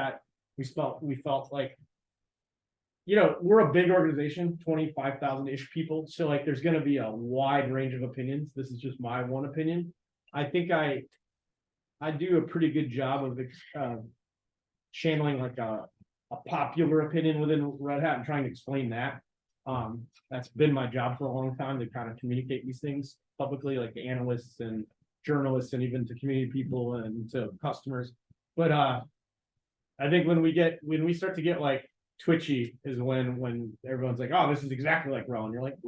we felt like, you know, we're a big organization, 25,000-ish people. So like there's going to be a wide range of opinions. This is just my one opinion. I think I do a pretty good job of channeling like a popular opinion within Red Hat and trying to explain that. That's been my job for a long time, to kind of communicate these things publicly, like to analysts and journalists and even to community people and to customers. But I think when we start to get like twitchy is when everyone's like, oh, this is exactly like RHEL, and you're like,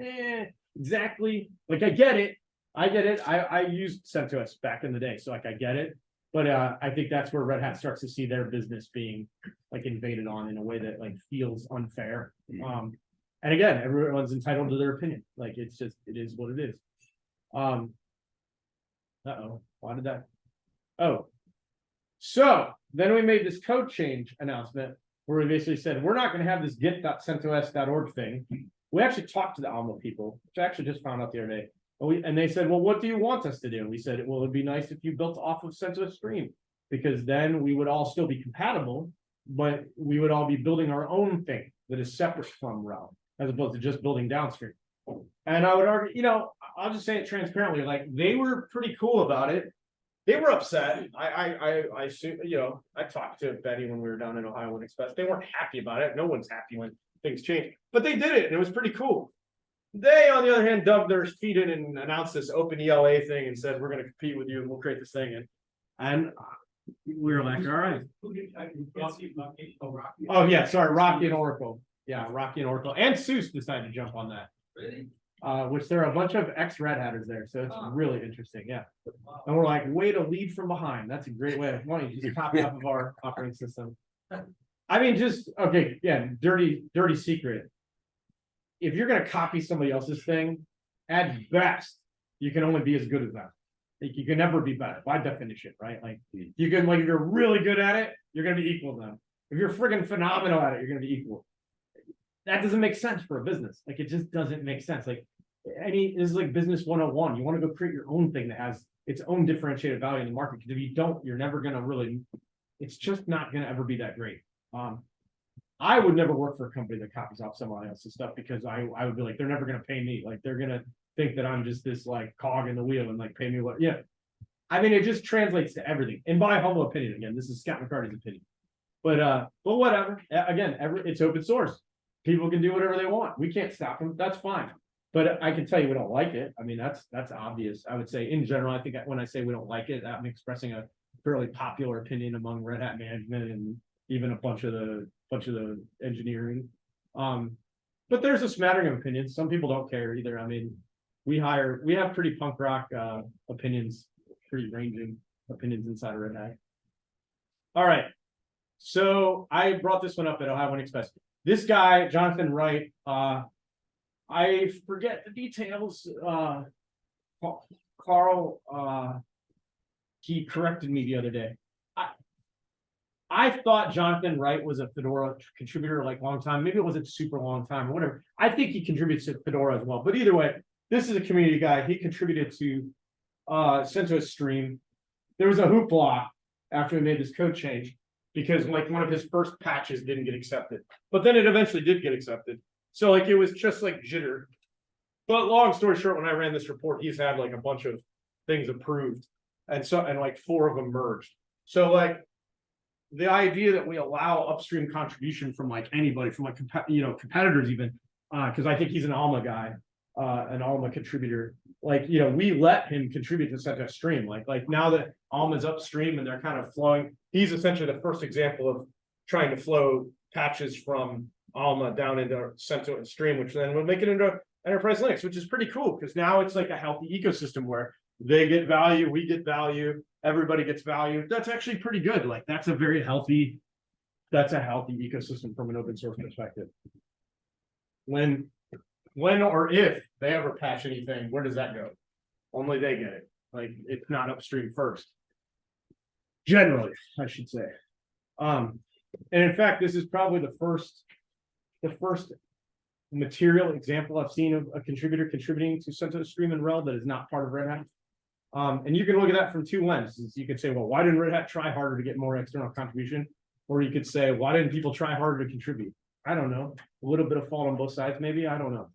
exactly. Like I get it. I used CentOS back in the day, so like I get it. But I think that's where Red Hat starts to see their business being like invaded on in a way that like feels unfair. And again, everyone's entitled to their opinion. Like it is what it is. Uh-oh, why did that Oh. So then we made this code change announcement where we basically said, we're not gonna have this git.centos.org thing. We actually talked to the Alma people, which I actually just found out the other day. And they said, well, what do you want us to do? And we said, well, it'd be nice if you built off of CentOS Stream, because then we would all still be compatible, but we would all be building our own thing that is separate from RHEL, as opposed to just building downstream. And I would argue, you know, I'll just say it transparently, like, they were pretty cool about it. They were upset. I assume, you know, I talked to Betty when we were down in Ohio Linux Fest. They weren't happy about it. No one's happy when things change, but they did it, and it was pretty cool. They, on the other hand, dug their feet in and announced this open ELA thing and said, we're going to compete with you and we'll create this thing. And we were like, all right. Oh, yeah, sorry, Rocky and Oracle. Yeah, Rocky and Oracle. And Seuss decided to jump on that. Really? Which there are a bunch of ex-Red Hatters there, so it's really interesting, yeah. And we're like, way to lead from behind. That's a great way of money. Just copy off of our operating system. I mean, just, okay, yeah, dirty secret. If you're gonna copy somebody else's thing, at best, you can only be as good as them. Like, you can never be better, by definition, right? Like, you can, like, if you're really good at it, you're gonna be equal to them. If you're friggin' phenomenal at it, you're gonna be equal. That doesn't make sense for a business. Like, it just doesn't make sense. Like, this is like business 101. You want to go create your own thing that has its own differentiated value in the market. Because if you don't, you're never gonna really, it's just not gonna ever be that great. I would never work for a company that copies off someone else's stuff, because I would be like, they're never gonna pay me. Like, they're gonna think that I'm just this like cog in the wheel and like pay me what, yeah. I mean, it just translates to everything. And my humble opinion, again, this is Scott McCarty's opinion. But whatever. Again, it's open source. People can do whatever they want. We can't stop them. That's fine. But I can tell you we don't like it. I mean, that's obvious. I would say in general, I think when I say we don't like it, I'm expressing a fairly popular opinion among Red Hat management and even a bunch of the engineering. But there's a smattering of opinions. Some people don't care either. I mean, we have pretty punk rock opinions, pretty ranging opinions inside of Red Hat. All right. So I brought this one up at Ohio Linux Fest. This guy, Jonathan Wright, I forget the details. Carl, he corrected me the other day. I thought Jonathan Wright was a Fedora contributor like long time. Maybe it wasn't super long time or whatever. I think he contributes to Fedora as well. But either way, this is a community guy. He contributed to CentOS Stream. There was a hoopla after we made this code change, because like one of his first patches didn't get accepted, but then it eventually did get accepted. So like, it was just like jitter. But long story short, when I ran this report, he's had like a bunch of things approved, and like 4 of them merged. So like, the idea that we allow upstream contribution from like anybody, from like competitors even, because I think he's an Alma guy, an Alma contributor. Like, we let him contribute to CentOS Stream. Like now that Alma's upstream and they're kind of flowing, he's essentially the first example of trying to flow patches from Alma down into CentOS Stream, which then will make it into Enterprise Linux, which is pretty cool, because now it's like a healthy ecosystem where they get value, we get value, everybody gets value. That's actually pretty good. Like, that's a healthy ecosystem from an open source perspective. When or if they ever patch anything, where does that go? Only they get it. Like, it's not upstream first. Generally, I should say. And in fact, this is probably the first material example I've seen of a contributor contributing to CentOS Stream and RHEL that is not part of Red Hat. And you can look at that from 2 lenses. You could say, well, why didn't Red Hat try harder to get more external contribution? Or you could say, why didn't people try harder to contribute? I don't know. A little bit of fault on both sides, maybe. I don't know.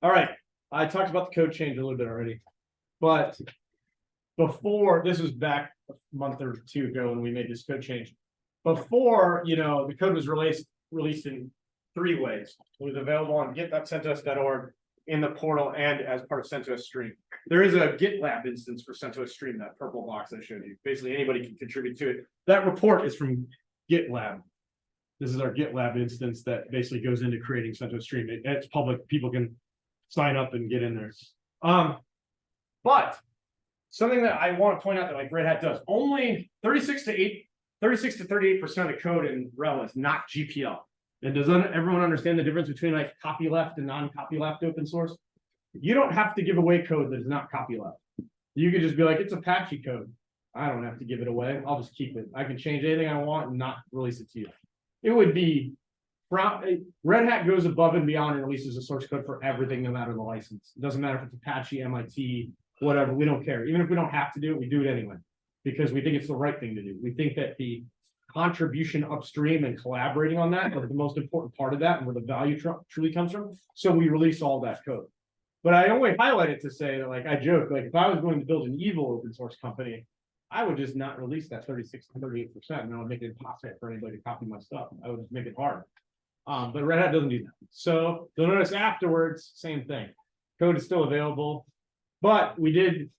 All right. I talked about the code change a little bit already. But before, this was back a month or 2 ago when we made this code change. Before, the code was released in 3 ways. It was available on git.centos.org, in the portal, and as part of CentOS Stream. There is a GitLab instance for CentOS Stream, that purple box I showed you. Basically, anybody can contribute to it. That report is from GitLab. This is our GitLab instance that basically goes into creating CentOS Stream. It's public. People can sign up and get in there. But something that I want to point out that like Red Hat does, only 36 to 38% of the code in RHEL is not GPL. And does everyone understand the difference between like copyleft and non-copyleft open source? You don't have to give away code that is not copyleft. You could just be like, it's Apache code. I don't have to give it away. I'll just keep it. I can change anything I want and not release it to you. It would be Red Hat goes above and beyond and releases a source code for everything, no matter the license. It doesn't matter if it's Apache, MIT, whatever. We don't care. Even if we don't have to do it, we do it anyway because we think it's the right thing to do. We think that the contribution upstream and collaborating on that are the most important part of that and where the value truly comes from. So we release all that code. But I only highlight it to say that, like, I joke, like, if I was going to build an evil open source company, I would just not release that 36 to 38%, and I would make it impossible for anybody to copy my stuff. I would just make it hard. But Red Hat doesn't do that. So you'll notice afterwards, same thing. Code is still available, but we did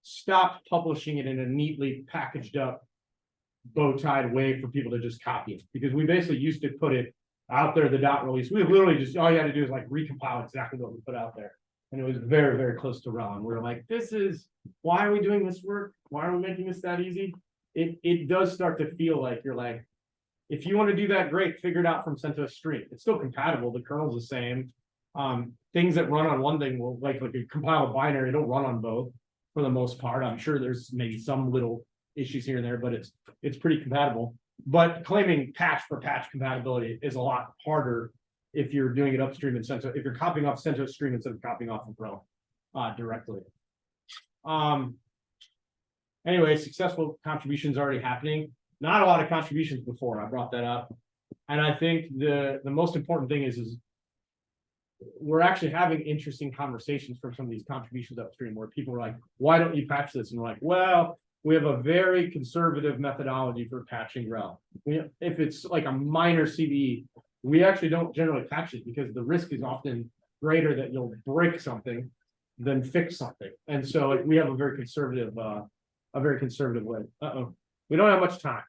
stop publishing it in a neatly packaged up, bow-tied way for people to just copy it. Because we basically used to put it out there, the dot release. We literally just, all you had to do is like recompile exactly what we put out there. And it was very, very close to RHEL. We're like, why are we doing this work? Why are we making this that easy? It does start to feel like you're like, if you want to do that, great, figure it out from CentOS Stream. It's still compatible. The kernel's the same. Things that run on one thing will like a compiled binary, it'll run on both for the most part. I'm sure there's maybe some little issues here and there, but it's pretty compatible. But claiming patch for patch compatibility is a lot harder if you're doing it upstream in CentOS, if you're copying off CentOS Stream instead of copying off of RHEL directly. Anyway, successful contributions already happening. Not a lot of contributions before. I brought that up. And I think the most important thing is we're actually having interesting conversations from some of these contributions upstream where people are like, why don't you patch this? And we're like, well, we have a very conservative methodology for patching RHEL. If it's like a minor CVE, we actually don't generally patch it because the risk is often greater that you'll break something than fix something. And so we have a very conservative way. We don't have much time.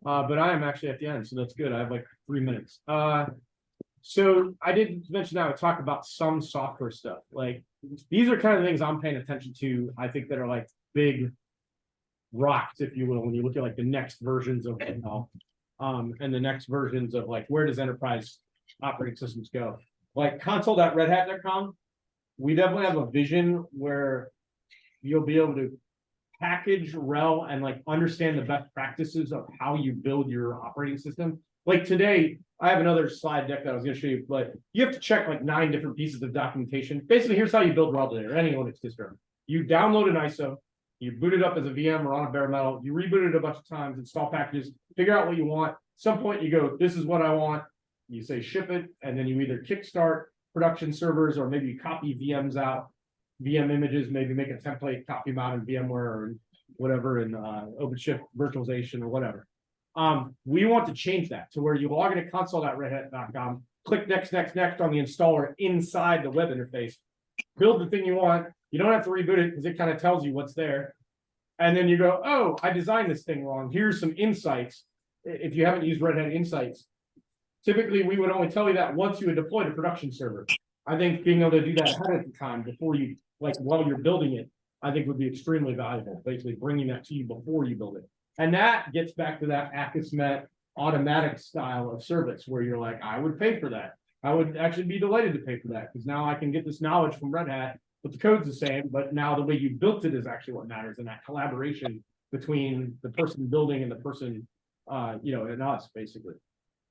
But I am actually at the end, so that's good. I have like 3 minutes. So I did mention that I would talk about some software stuff. Like these are kind of things I'm paying attention to. I think that are like big rocks, if you will, when you look at like the next versions of and the next versions of like where does enterprise operating systems go? Like console.redhat.com, we definitely have a vision where you'll be able to package RHEL and like understand the best practices of how you build your operating system. Like today, I have another slide deck that I was going to show you, but you have to check like 9 different pieces of documentation. Basically, here's how you build RHEL today, or any Linux distro. You download an ISO, you boot it up as a VM or on a bare metal, you reboot it a bunch of times, install packages, figure out what you want. At some point you go, this is what I want. You say ship it, and then you either kickstart production servers or maybe you copy VMs out, VM images, maybe make a template, copy them out in VMware or whatever in OpenShift virtualization or whatever. We want to change that to where you log into console.redhat.com, click next on the installer inside the web interface, build the thing you want. You don't have to reboot it because it kind of tells you what's there. And then you go, oh, I designed this thing wrong. Here's some insights. If you haven't used Red Hat Insights, typically we would only tell you that once you had deployed a production server. I think being able to do that ahead of time before you, like while you're building it, I think would be extremely valuable, basically bringing that to you before you build it. And that gets back to that Akismet automatic style of service where you're like, I would pay for that. I would actually be delighted to pay for that because now I can get this knowledge from Red Hat, but the code's the same, but now the way you built it is actually what matters, and that collaboration between the person building and the person, and us, basically.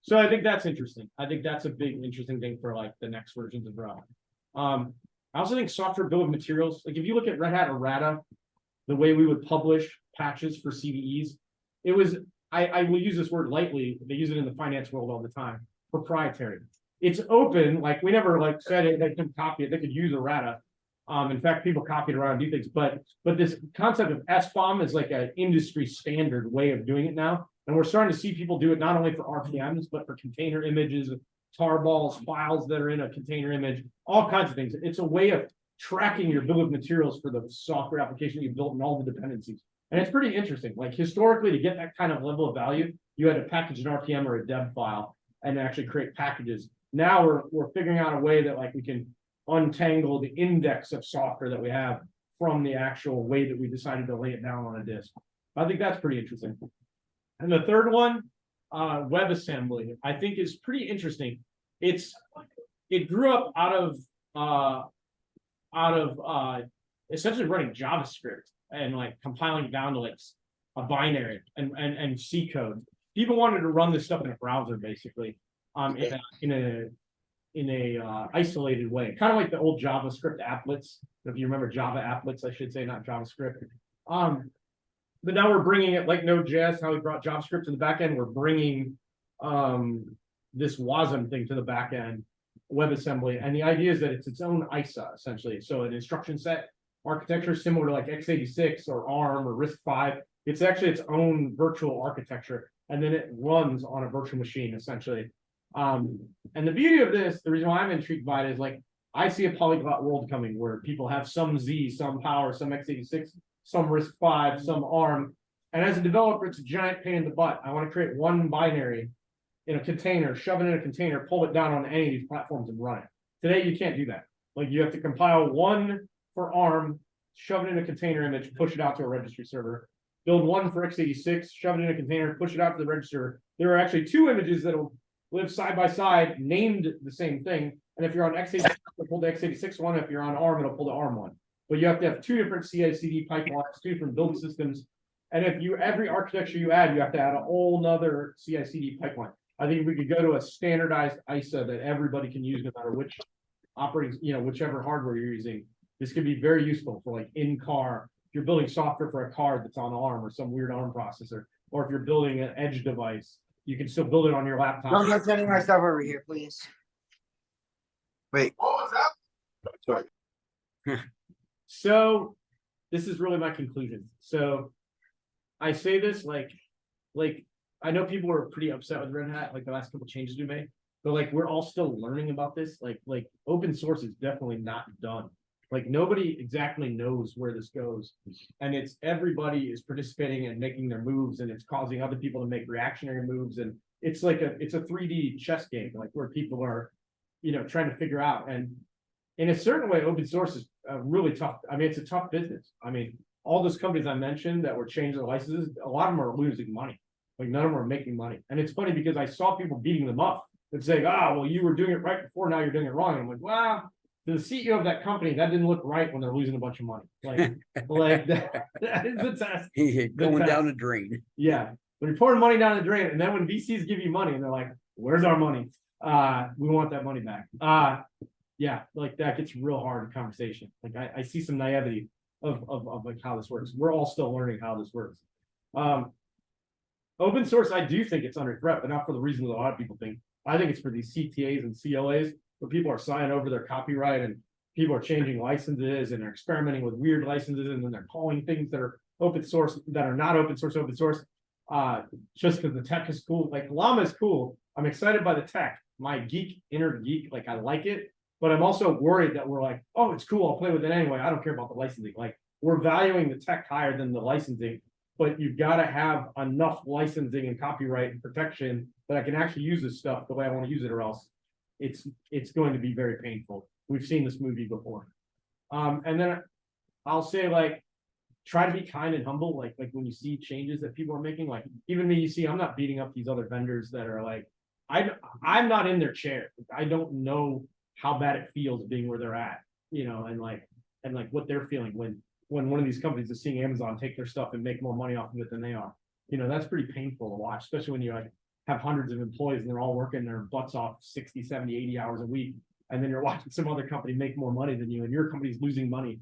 So I think that's interesting. I think that's a big interesting thing for like the next versions of RHEL. I also think software bill of materials, like if you look at Red Hat Errata, the way we would publish patches for CVEs, it was, I will use this word lightly, they use it in the finance world all the time, proprietary. It's open, like we never like said it, they could copy it, they could use Errata. In fact, people copy it around and do things, but this concept of SBOM is like an industry standard way of doing it now. And we're starting to see people do it not only for RPMs, but for container images, tarballs, files that are in a container image, all kinds of things. It's a way of tracking your bill of materials for the software application you built and all the dependencies. And it's pretty interesting. Like historically, to get that kind of level of value, you had to package an RPM or a deb file and actually create packages. Now we're figuring out a way that like we can untangle the index of software that we have from the actual way that we decided to lay it down on a disk. I think that's pretty interesting. And the third one, WebAssembly, I think is pretty interesting. It grew up out of essentially running JavaScript and like compiling down to like a binary and C code. People wanted to run this stuff in a browser, basically, in a isolated way, kind of like the old JavaScript applets. If you remember Java applets, I should say, not JavaScript. But now we're bringing it like Node.js, how we brought JavaScript to the back end. We're bringing this WASM thing to the back end, WebAssembly, and the idea is that it's its own ISA essentially. So an instruction set architecture similar to like x86 or ARM or RISC-V. It's actually its own virtual architecture, and then it runs on a virtual machine essentially. And the beauty of this, the reason why I'm intrigued by it is like I see a polyglot world coming where people have some Z, some Power, some x86, some RISC-V, some ARM. And as a developer, it's a giant pain in the butt. I want to create one binary in a container, shove it in a container, pull it down on any of these platforms and run it. Today, you can't do that. Like you have to compile one for ARM, shove it in a container image, push it out to a registry server. Build one for x86, shove it in a container, push it out to the register. There are actually two images that'll live side by side, named the same thing. And if you're on x86, it'll pull the x86 one. If you're on ARM, it'll pull the ARM one. But you have to have two different CI/CD pipelines, two different build systems. And if you every architecture you add, you have to add a whole nother CI/CD pipeline. I think we could go to a standardized ISA that everybody can use no matter which operating, whichever hardware you're using. This could be very useful for like in-car. If you're building software for a car that's on ARM or some weird ARM processor, or if you're building an edge device, you can still build it on your laptop. Don't go sending my stuff over here, please. Wait. Sorry. So this is really my conclusion. So I say this like I know people were pretty upset with Red Hat, like the last couple changes we made, but like we're all still learning about this. Like open source is definitely not done. Like nobody exactly knows where this goes. And it's everybody is participating and making their moves, and it's causing other people to make reactionary moves. And it's like it's a 3D chess game, like where people are, trying to figure out. And in a certain way, open source is really tough. I mean, it's a tough business. I mean, all those companies I mentioned that were changing their licenses, a lot of them are losing money. Like none of them are making money. And it's funny because I saw people beating them up and saying, well, you were doing it right before, now you're doing it wrong. And I'm like, wow, to the CEO of that company, that didn't look right when they're losing a bunch of money. Like that is the test. Going down the drain. Yeah. When you're pouring money down the drain, and then when VCs give you money and they're like, where's our money? We want that money back. Yeah, like that gets real hard in conversation. Like I see some naivety of like how this works. We're all still learning how this works. Open source, I do think it's under threat, but not for the reasons a lot of people think. I think it's for these CTAs and CLAs where people are signing over their copyright and people are changing licenses and they're experimenting with weird licenses, and then they're calling things that are open source that are not open source just because the tech is cool. Like Llama is cool. I'm excited by the tech. My inner geek, like I like it, but I'm also worried that we're like, oh, it's cool, I'll play with it anyway. I don't care about the licensing. Like we're valuing the tech higher than the licensing, but you've got to have enough licensing and copyright and protection that I can actually use this stuff the way I want to use it, or else it's going to be very painful. We've seen this movie before. And then I'll say, like, try to be kind and humble. Like when you see changes that people are making, like even me, you see, I'm not beating up these other vendors that are like, I'm not in their chair. I don't know how bad it feels being where they're at, and what they're feeling when one of these companies is seeing Amazon take their stuff and make more money off of it than they are. That's pretty painful to watch, especially when you like have hundreds of employees and they're all working their butts off 60, 70, 80 hours a week. And then you're watching some other company make more money than you and your company's losing money.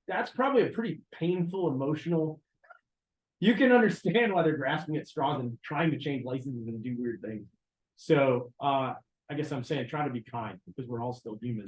That's probably a pretty painful, emotional. You can understand why they're grasping at straws and trying to change licenses and do weird things. So I guess I'm saying try to be kind because we're all still human.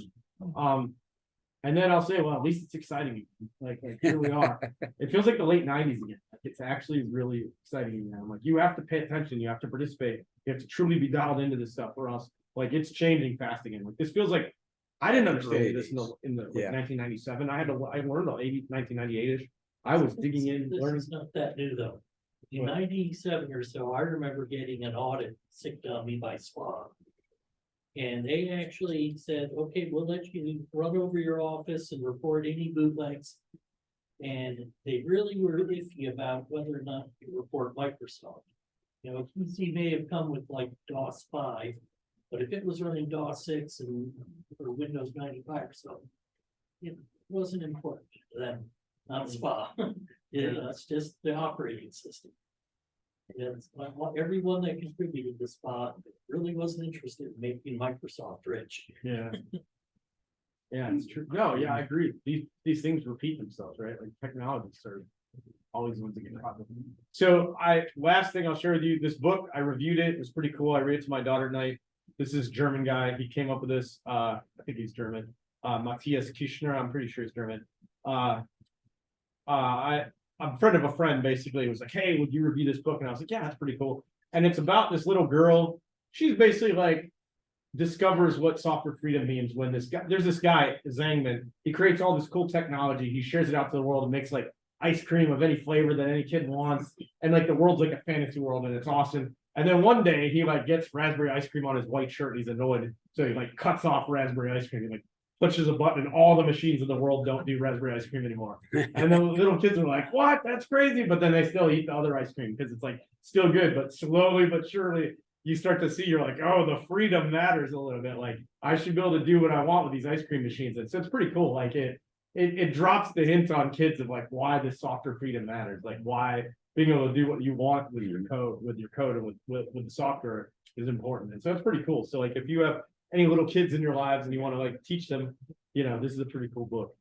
And then I'll say, well, at least it's exciting. Like here we are. It feels like the late 90s again. Like, it's actually really exciting now. Like you have to pay attention, you have to participate, you have to truly be dialed into this stuff, or else like it's changing fast again. Like this feels like I didn't understand this in the 1997. I learned the 1998ish. I was digging in, learning. This is not that new though. In 97 or so, I remember getting an audit sicked on me by SWA. And they actually said, okay, we'll let you run over your office and report any bootlegs. And they really were iffy about whether or not you report Microsoft. PC may have come with like DOS 5, but if it was running DOS 6 or Windows 95 or something, wasn't important to them, not spa. Yeah, it's just the operating system. It's everyone that contributed to spa really wasn't interested in making Microsoft rich. Yeah. Yeah, it's true. No, yeah, I agree. These things repeat themselves, right? Like technologies are always the ones that get caught. So last thing I'll share with you, this book, I reviewed it. It was pretty cool. I read it to my daughter tonight. This is German guy. He came up with this. I think he's German. Matthias Kirchner. I'm pretty sure he's German. I'm a friend of a friend, basically. It was like, hey, would you review this book? And I was like, yeah, that's pretty cool. And it's about this little girl. She's basically like, discovers what software freedom means when there's this guy, Zangman, he creates all this cool technology, he shares it out to the world and makes like ice cream of any flavor that any kid wants, and like the world's like a fantasy world and it's awesome. And then one day he like gets raspberry ice cream on his white shirt and he's annoyed, so he like cuts off raspberry ice cream, he like pushes a button and all the machines in the world don't do raspberry ice cream anymore. And the little kids are like, what, that's crazy, but then they still eat the other ice cream because it's like still good, but slowly but surely you start to see, you're like, oh, the freedom matters a little bit. Like I should be able to do what I want with these ice cream machines. And so it's pretty cool. Like it drops the hint on kids of like why the software freedom matters. Like why being able to do what you want with your code and with the software is important. And so it's pretty cool. So like if you have any little kids in your lives and you want to like teach them, you know, this is a pretty cool book.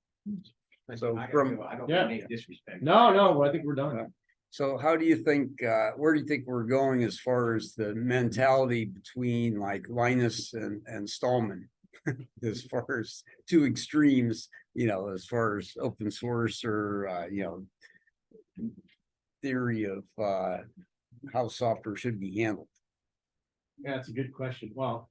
So I from- don't Yeah. mean disrespect. No, I think we're done. So how do you think, where do you think we're going as far as the mentality between like Linus and Stallman? As far as two extremes, you know, as far as open source or, you know, theory of how software should be handled. Yeah, it's a good question. Well,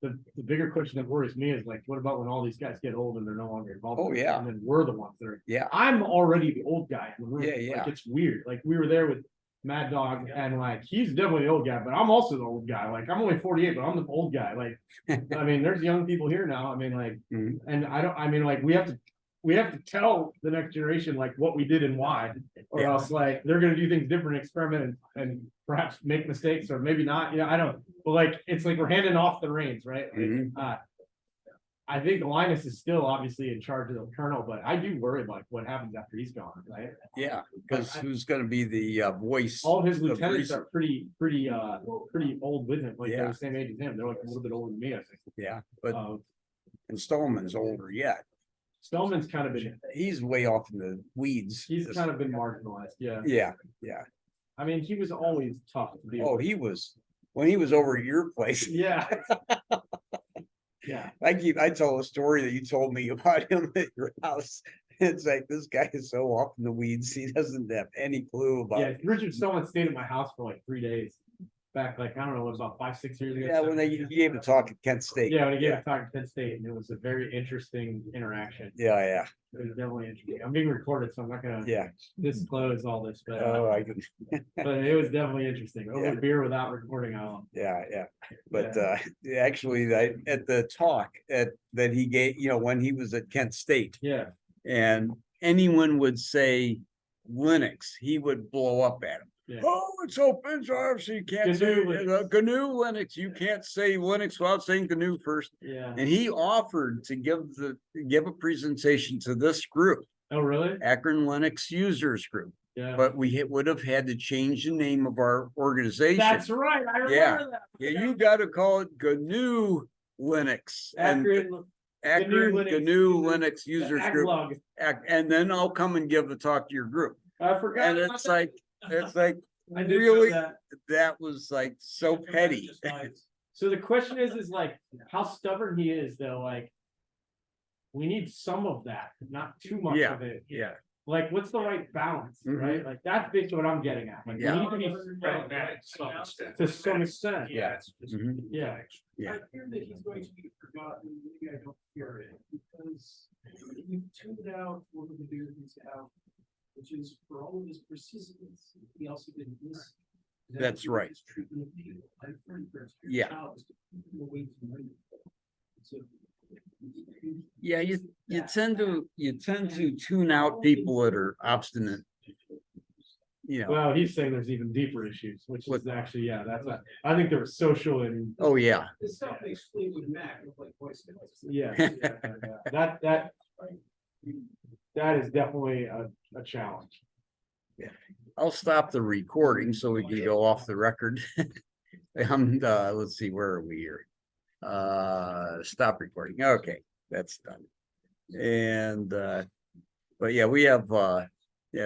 the bigger question that worries me is like, what about when all these guys get old and they're no longer involved? Oh, yeah. And then we're the ones that are. Yeah. I'm already the old guy in the room. Yeah, yeah. Like it's weird. Like we were there with Mad Dog and like he's definitely the old guy, but I'm also the old guy. Like I'm only 48, but I'm the old guy. Like I mean, there's young people here now. I mean, like, Mhm. and I mean, like we have to tell the next generation like what we did and why, or Yeah. else like they're gonna do things different, experiment and perhaps make mistakes or maybe not. You know, I don't. But like it's like we're handing off the reins, right? Like, Mhm. I think Linus is still obviously in charge of the kernel, but I do worry like what happens after he's gone, right? Yeah, because who's gonna be the voice? All of his of lieutenants reason. are pretty old with him, like they're Yeah. the same age as him. They're like a little bit older than me, I think. Yeah, but Uh, and Stallman's older yet. Stallman's kind of been, He's way off in the weeds. he's kind of been marginalized, yeah. Yeah. I mean, he was always tough to be. Oh, he was, when he was over at your place, Yeah. Yeah, I tell a story that you told me about him at your house. It's like, this guy is so off in the weeds, he doesn't have any clue yeah, about. Richard Stallman stayed at my house for like 3 days. Back like, I don't know, it was about 5-6 years ago. Yeah, when he gave a talk at Kent State. Yeah, when he gave a talk at Penn State, and it was a very interesting interaction. Yeah, It was definitely interesting. I'm being recorded, so I'm not gonna yeah. disclose all this, but Oh, I can, but it was definitely interesting. Over Yeah. beer without recording, I'll. yeah. But actually, at the talk that he gave, you know, when he was at Kent State, Yeah, and anyone would say Linux, he would blow up at him. Yeah. Oh, it's open source, you can't say GNU Linux. GNU Linux, you can't say Linux without saying GNU first. yeah. And he offered to give a presentation to this group, Oh, really? Akron Linux Users Group, Yeah. but we would have had to change the name of our organization. That's right. I Yeah. remember that. Yeah, you gotta call it GNU Linux. And Linux Akron GNU User- Linux Users Group, Aglog. and then I'll come and give the talk to your group. I forgot. And about it's that. like, I did know really, that. that was like so petty. So the question is like how stubborn he is though, like. We need some of that, not too much Yeah, of it. Yeah, Like, what's the right balance, Mhm. right? Like, that's basically what I'm getting at. Like, we Yeah. need to be Pragmatic to some extent. to some extent. Yeah. It's just- Mhm. Yeah. Yeah. I fear that he's going to be forgotten, maybe I don't fear it, because we tuned out one of the bigger things out, which is for all of his persistence, he also did this. That's right. His treatment of people. I learned for his Yeah. child is to keep him away from money. So. Yeah, you tend to tune out people that are obstinate. You know, Well, he's saying there's even deeper issues, which is What- actually, yeah, I think there was social and, oh, yeah, This stuff makes Fleetwood Mac look like Boy Scouts. yeah. That, That is definitely a challenge. I'll stop the recording so we can go off the record. Let's see, where are we here? Stop recording. Okay, that's done. And, but yeah, we have,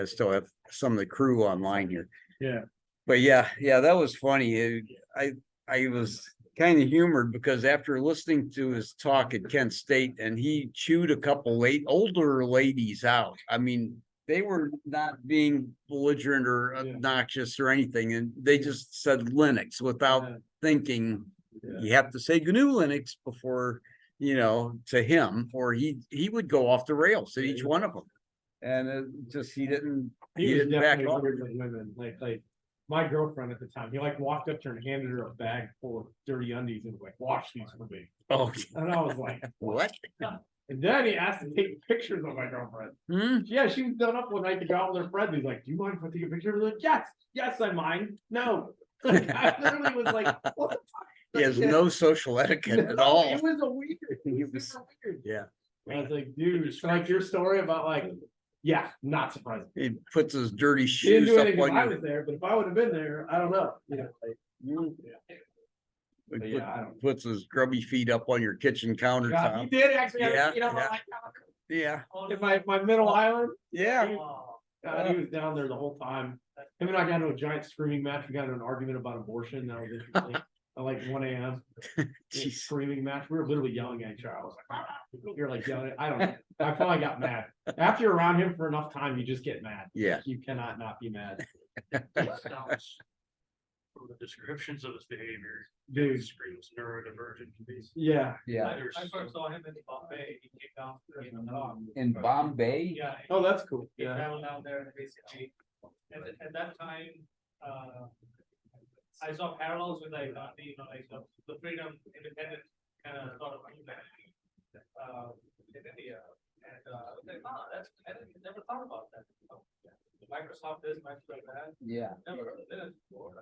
still have some of the crew online here. Yeah. But yeah, that was funny. I was kind of humored because after listening to his talk at Kent State and he chewed a couple older ladies out. I mean, they were not being belligerent or obnoxious or anything, and they just said Linux without thinking. You have to say GNU Linux before, to him, or he would go off the rails at each one of them. And it just he didn't back definitely off. weird with women. Like my girlfriend at the time, he like walked up to her and handed her a bag full of dirty undies and was like, wash these for me. Oh, And I was like, what? and then he asked to take pictures of my girlfriend. Yeah, she was done up one night to go out with her friend. He's like, do you mind if I take a picture? I was like, yes, I mind. No. I literally was like, what the fuck? He has no social etiquette at all. It was a weird. He It was was- super weird. Yeah, I was like, dude, like your story about like, yeah, not surprising. he puts his dirty She didn't shoes do up anything if on I you. was there, but if I would have been there, I don't know. He But yeah, I don't- puts his grubby feet up on your kitchen God, he countertop. did actually have Yeah, his feet up on yeah. my counter. Yeah, In my middle island. yeah. God, he was down there the whole time. Him and I got into a giant screaming match. We got into an argument about abortion. That was interesting. At like 1 a.m. Jeez. Screaming match. We were literally yelling at each other. I was like, you're like yelling. I don't know. I finally got mad. After you're around him for enough time, you just get mad. Yeah. You cannot not be mad. Sounds from the descriptions of his behavior, Dude. screams neurodivergent. Yeah. Yeah. I first saw him in Bombay, he came down to In Bombay? Yeah. Oh, that's cool. He Yeah. traveled down there and basically, at that time, I saw parallels with like, the freedom, independent kind of sort of humanity, in India. And, I was like, I never thought about that. Microsoft this, Microsoft that. Yeah. Never heard of Linux before.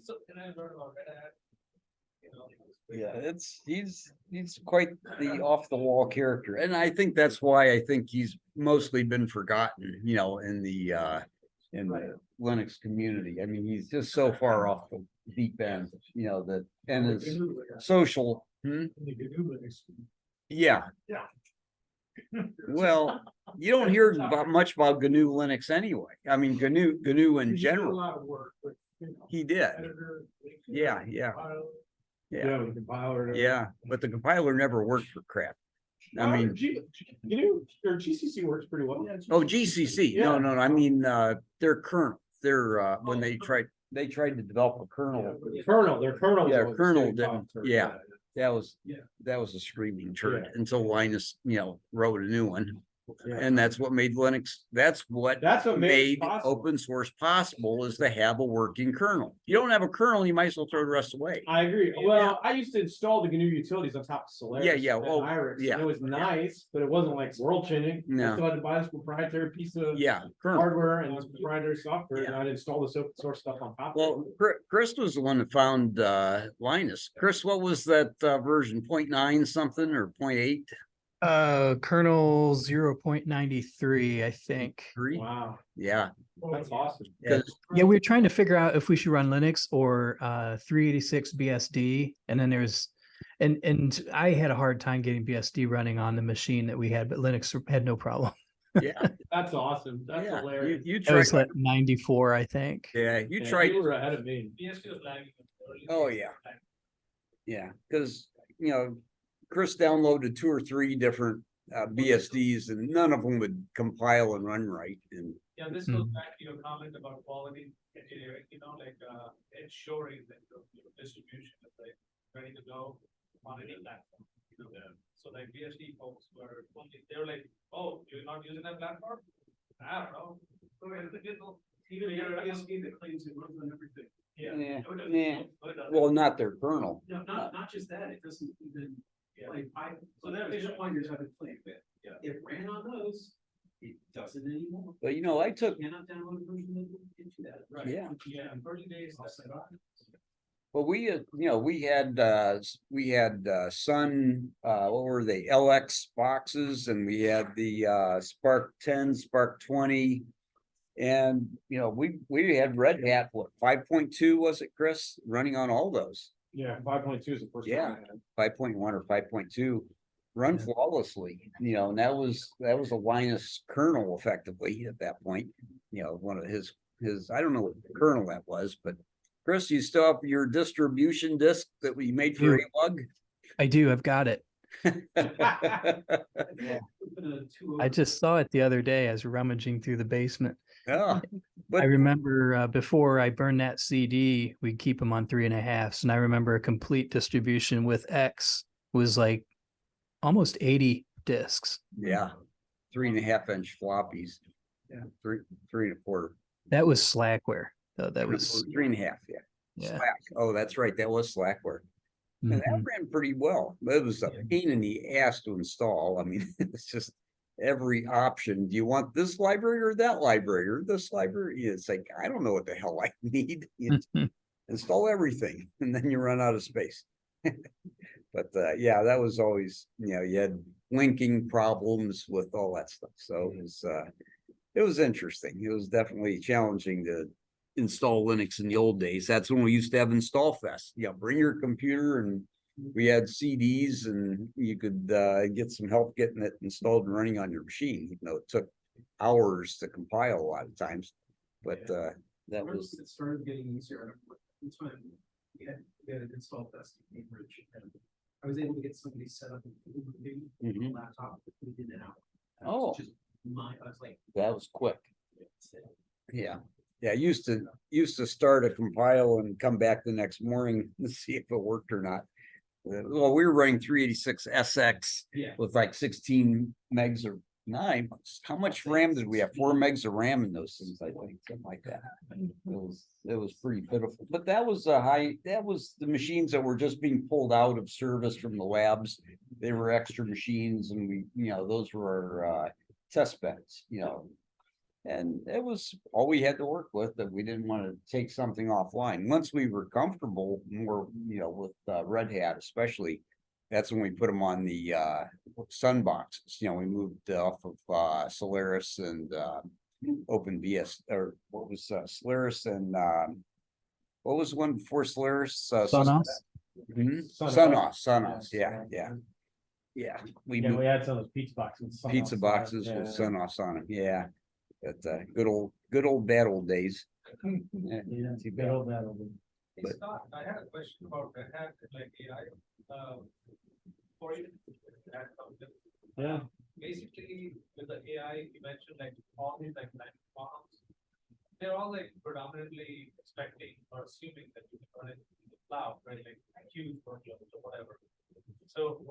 So then I learned about Red Hat. Yeah, he's quite the off the wall character. And I think that's why I think he's mostly been forgotten, in the Linux community. I mean, he's just so far off the deep end, that and his social. Yeah. Yeah. Well, you don't hear much about GNU Linux anyway. I mean, GNU in A general. lot of work, but, He did. editor. Yeah. file. Yeah. With the compiler. Yeah. But the compiler never worked for crap. I mean, or GCC works pretty well. oh, GCC. Yeah. No. I mean, their kernel. Their when they tried to develop a kernel. Their kernel. Yeah, was kernel very didn't- tough. yeah. That was Yeah. a screaming turd Yeah. until Linus, wrote a new one. Yeah. And that's what made Linux, that's what That's what made it made possible. open source possible, is to have a working kernel. You don't have a kernel, you might as well throw the rest away. I agree. Well, I used to install the GNU utilities on top of Solaris. Yeah, and oh, Iris. yeah. And it was nice, but it wasn't like world changing. No. I still had to buy this proprietary piece of Yeah, kernel. hardware and this proprietary software, and Yeah. I'd install this open source stuff on top. Well, Chris was the one that found Linus. Chris, what was that version? 0.9 something or 0.8? Kernel 0.93, I think. Three? Wow, Yeah. that's awesome. Yeah. Yeah, we were trying to figure out if we should run Linux or 386 BSD, and then there's and I had a hard time getting BSD running on the machine that we had, but Linux had no problem. Yeah. That's awesome. That's Yeah. hilarious. You It tried. was like 94, I think. Yeah, you Yeah, tried. You were ahead of me. BSD was lagging. Oh, yeah. Yeah, because, Chris downloaded 2 or 3 different BSDs and none of them would compile and run right. And Yeah, this goes back to your comment about quality engineering, ensuring that your distribution is like ready to go on any platform. So like BSD folks were, they were like, oh, you're not using that platform? I don't know. Even BSD that claims it runs on everything. Yeah. Yeah, No, it doesn't. yeah. No, it doesn't. well, not their kernel. No, not just that, it doesn't even, Yeah. so that vision pointers I've been playing with. Yeah. It ran on those, it doesn't anymore. But I took, Cannot download a version into that. Right. Yeah. Yeah, in early days, I'll set up. Well, we had, we had Sun, what were they, LX boxes, and we had the Spark 10, Spark 20. And, we had Red Hat, what, 5.2 was it, Chris, running on all those? Yeah, 5.2 is the first. one Yeah. I had. 5.1 or 5.2 run flawlessly, and that was a Linus kernel effectively at that point. One of his, I don't know what kernel that was, but Chris, you still have your distribution disk that we made for Do. Alug? I do. I've got it. I just saw it the other day as rummaging through the basement. Yeah, I but remember before I burned that CD, we'd keep them on 3.5s. And I remember a complete distribution with X was like almost 80 discs. yeah, 3.5-inch floppies. Yeah, three and a quarter. That was Slackware. That was, 3.5, yeah. yeah. Slack. Oh, that's right. That was Slackware. And that Mhm. ran pretty well, but it was a pain in the ass to install. I mean, it's just every option. Do you want this library or that library or this library? It's like, I don't know what the hell I need. Install everything and then you run out of space. But yeah, that was always, you had linking problems with all that stuff. So it was interesting. It was definitely challenging to install Linux in the old days. That's when we used to have Install Fest. Bring your computer, and we had CDs, and you could get some help getting it installed and running on your machine. It took hours to compile a lot of times, but that was It started getting easier. That's when we had an install test in Cambridge, and I was able to get somebody set up a Mhm. laptop within an hour. Oh. Just I was like, that was quick. Yeah. Yeah, used to start a compile and come back the next morning to see if it worked or not. Well, we were running 386 SX yeah. with like 16 megs or 9. How much RAM did we have? 4 megs of RAM in those things, I think, something like that. It was pretty pitiful. But that was the machines that were just being pulled out of service from the labs. They were extra machines, and those were our test beds, and it was all we had to work with, that we didn't want to take something offline. Once we were comfortable more, with Red Hat especially, that's when we put them on the Sun boxes. We moved off of Solaris and OpenVS, or what was Solaris and what was the one before Solaris? Sonos? Sonos, yeah. Yeah, we Yeah, moved we had some of those pizza boxes. pizza boxes with Sonos on them, yeah. But good old bad old days. Yeah, Yeah, too good bad. old battle. Hey, Scott, I had a question about Red Hat, like AI, for you. Yeah. Basically, with the AI, you mentioned like all these like platforms. They're all like predominantly expecting or assuming that you can run it in the cloud, right? Like huge workloads or whatever. So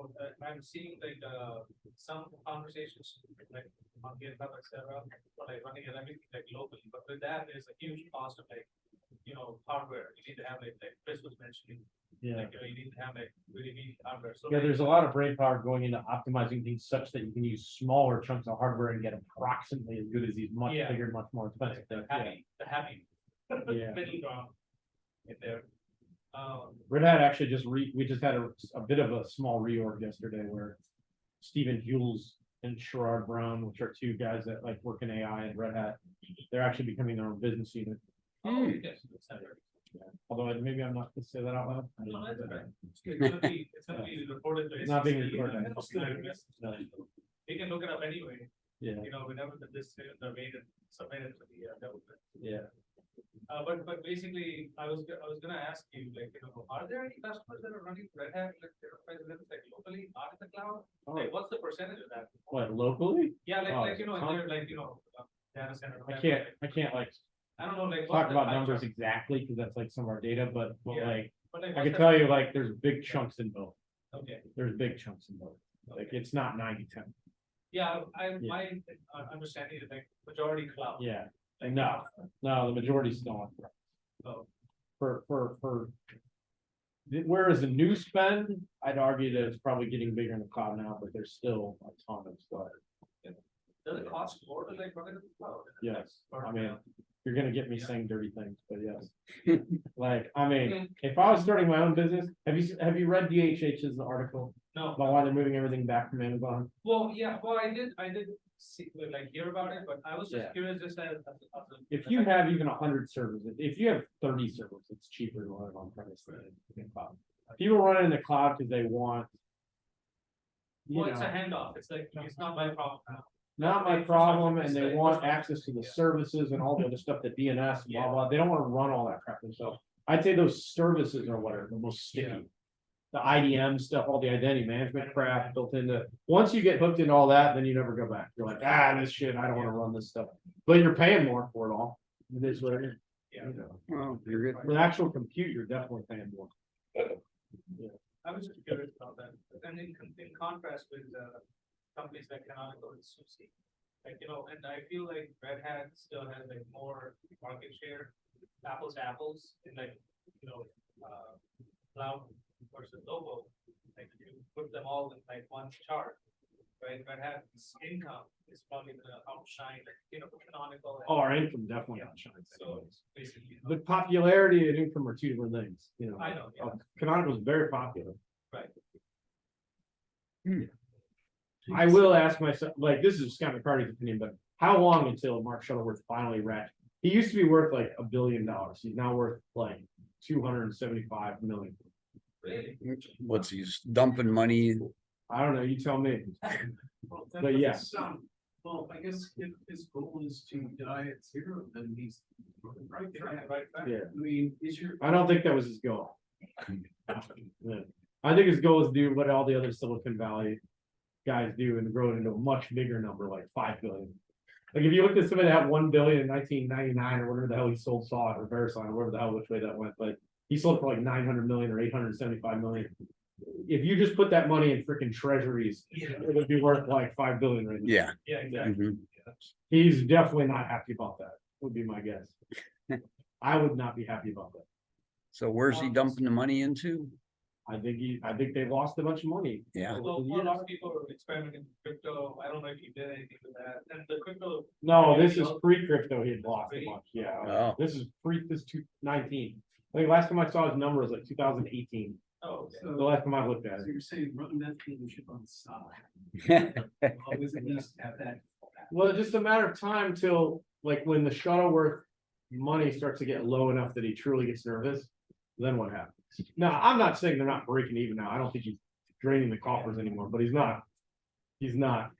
I'm seeing like some conversations like on GitHub, etc., for like running everything like locally, but with that, there's a huge cost of like, hardware. You need to have like Chris was mentioning, Yeah. like, you need to have like really big hardware. So Yeah, like, there's a lot of brain power going into optimizing things such that you can use smaller chunks of hardware and get approximately as good as these much Yeah. bigger, much more expensive things. the happy Yeah. middle ground in there. Red Hat actually we just had a bit of a small reorg yesterday where Stephen Jules and Sherrod Brown, which are two guys that like work in AI and Red Hat, they're actually becoming their own business unit. Oh, yes, it's better. Although maybe I'm not supposed to say that out loud. No, that's okay. It's gonna be reported to. It's not being SEC. recorded. You can look it up anyway, Yeah, whenever the decisions are made and submitted to the government. yeah. But basically, I was gonna ask you, like, are there any customers that are running Red Hat, like, enterprise Linux, like locally, out in the cloud? Like, what's the percentage of that? What, locally? Yeah, Oh, if ton. they're like, data center. I can't like I don't know, like. what's talk the about pie numbers chart? exactly, because that's like some of our data, but Yeah. like, But like, I what's can the- tell you, like, there's big chunks in both. Okay, There's big chunks in both. Like, it's not 90-10. yeah, Yeah. my understanding is like majority cloud. Yeah, Like, no, the majority's still on. Oh. Whereas the new spend, I'd argue that it's probably getting bigger in the cloud now, but there's still a ton of stuff. Does it cost more to like run it in the cloud? Yes, Or, I mean, you're gonna get me saying dirty things, but yes. Like, I mean, if I was starting my own business, have you read DHH's article No, about why they're moving everything back from Amazon? well, yeah, well, I did see, like, hear about it, but I was Yeah. just curious, just as If you have even 100 servers, if you have 30 servers, it's cheaper to run it on premise than in the cloud. People run it in the cloud because they want. You Well, it's a know, handoff, it's like, it's not my problem now. not my problem, and they want access to the services and all the other stuff that DNS, blah, blah, they don't wanna run all that crap themselves. I'd say those services are what are the most sticky. The IDM stuff, all the identity management crap built into, once you get hooked into all that, then you never go back. You're like, this shit, I don't wanna run this stuff, but you're paying more for it all. It is what it is. Yeah. You know, Well, you're good. with actual compute, you're definitely paying more. I was just curious about that, and in contrast with, companies like Canonical and SUSE. Like, you know, and I feel like Red Hat still has like more market share, apples to apples, in like, you know, cloud versus logo. Like, if you put them all in like one chart, right, Red Hat's income is probably gonna outshine, you know, Canonical. and- Oh, our income definitely outshines. So it's basically. But popularity and income are two different things, you know. I know, yeah. Canonical is very popular. Right. I will ask myself, like, this is Scott McCarthy's opinion, but how long until Mark Shuttleworth finally ratchet? He used to be worth like $1 billion. He's now worth like 275 million. Really? What's he's dumping money? I don't know, you tell me. Well, But yeah. Well, I guess if his goal is to die at zero, then he's right there. Right, Yeah, I mean, is your, I don't think that was his goal. Yeah. I think his goal is to do what all the other Silicon Valley guys do and grow it into a much bigger number, like 5 billion. Like if you look at somebody that had 1 billion in 1999 or whatever the hell he sold Saw or Verisign or whatever the hell which way that went, but he sold for like 900 million or 875 million. If you just put that money in freaking treasuries, it would be worth like 5 billion right now. Yeah. Yeah, exactly. Mhm. He's definitely not happy about that, would be my guess. I would not be happy about that. So where's he dumping the money into? I think they lost a bunch of money. Yeah. Well, a lot of people are experimenting with crypto. I don't know if you did anything with that. And the crypto, No, this is pre-crypto, he had lost a bunch, yeah. Oh. This is 2019. I think last time I saw his number was like 2018, oh, the so last time I looked at so it. you're saying run that dealership on the side, always at least have that. Well, it's just a matter of time till, like, when the Shuttleworth money starts to get low enough that he truly gets nervous, then what happens? Now, I'm not saying they're not breaking even now, I don't think he's draining the coffers anymore, but he's not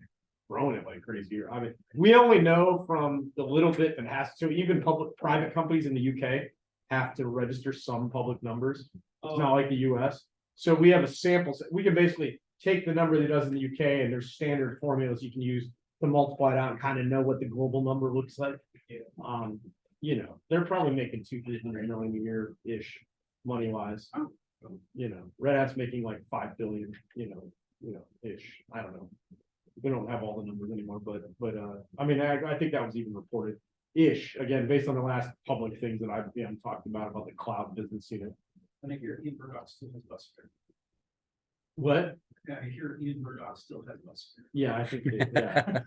growing it like crazy here. I mean, we only know from the little bit that has to, even private companies in the UK have to register some public numbers. It's not like the US. So we have a sample set. We can basically take the number that it does in the UK and there's standard formulas you can use to multiply it out and kind of know what the global number looks like. You know, they're probably making 200-300 million a year-ish money wise. You know, Red Hat's making like 5 billion, you know, ish. I don't know. We don't have all the numbers anymore, but I mean, I think that was even reported ish, again, based on the last public things that I've been talking about the cloud business unit. I think your Ian Murdoch still has bus fare. What? Yeah, I hear Ian Murdoch still has bus fare. Yeah, I think, yeah.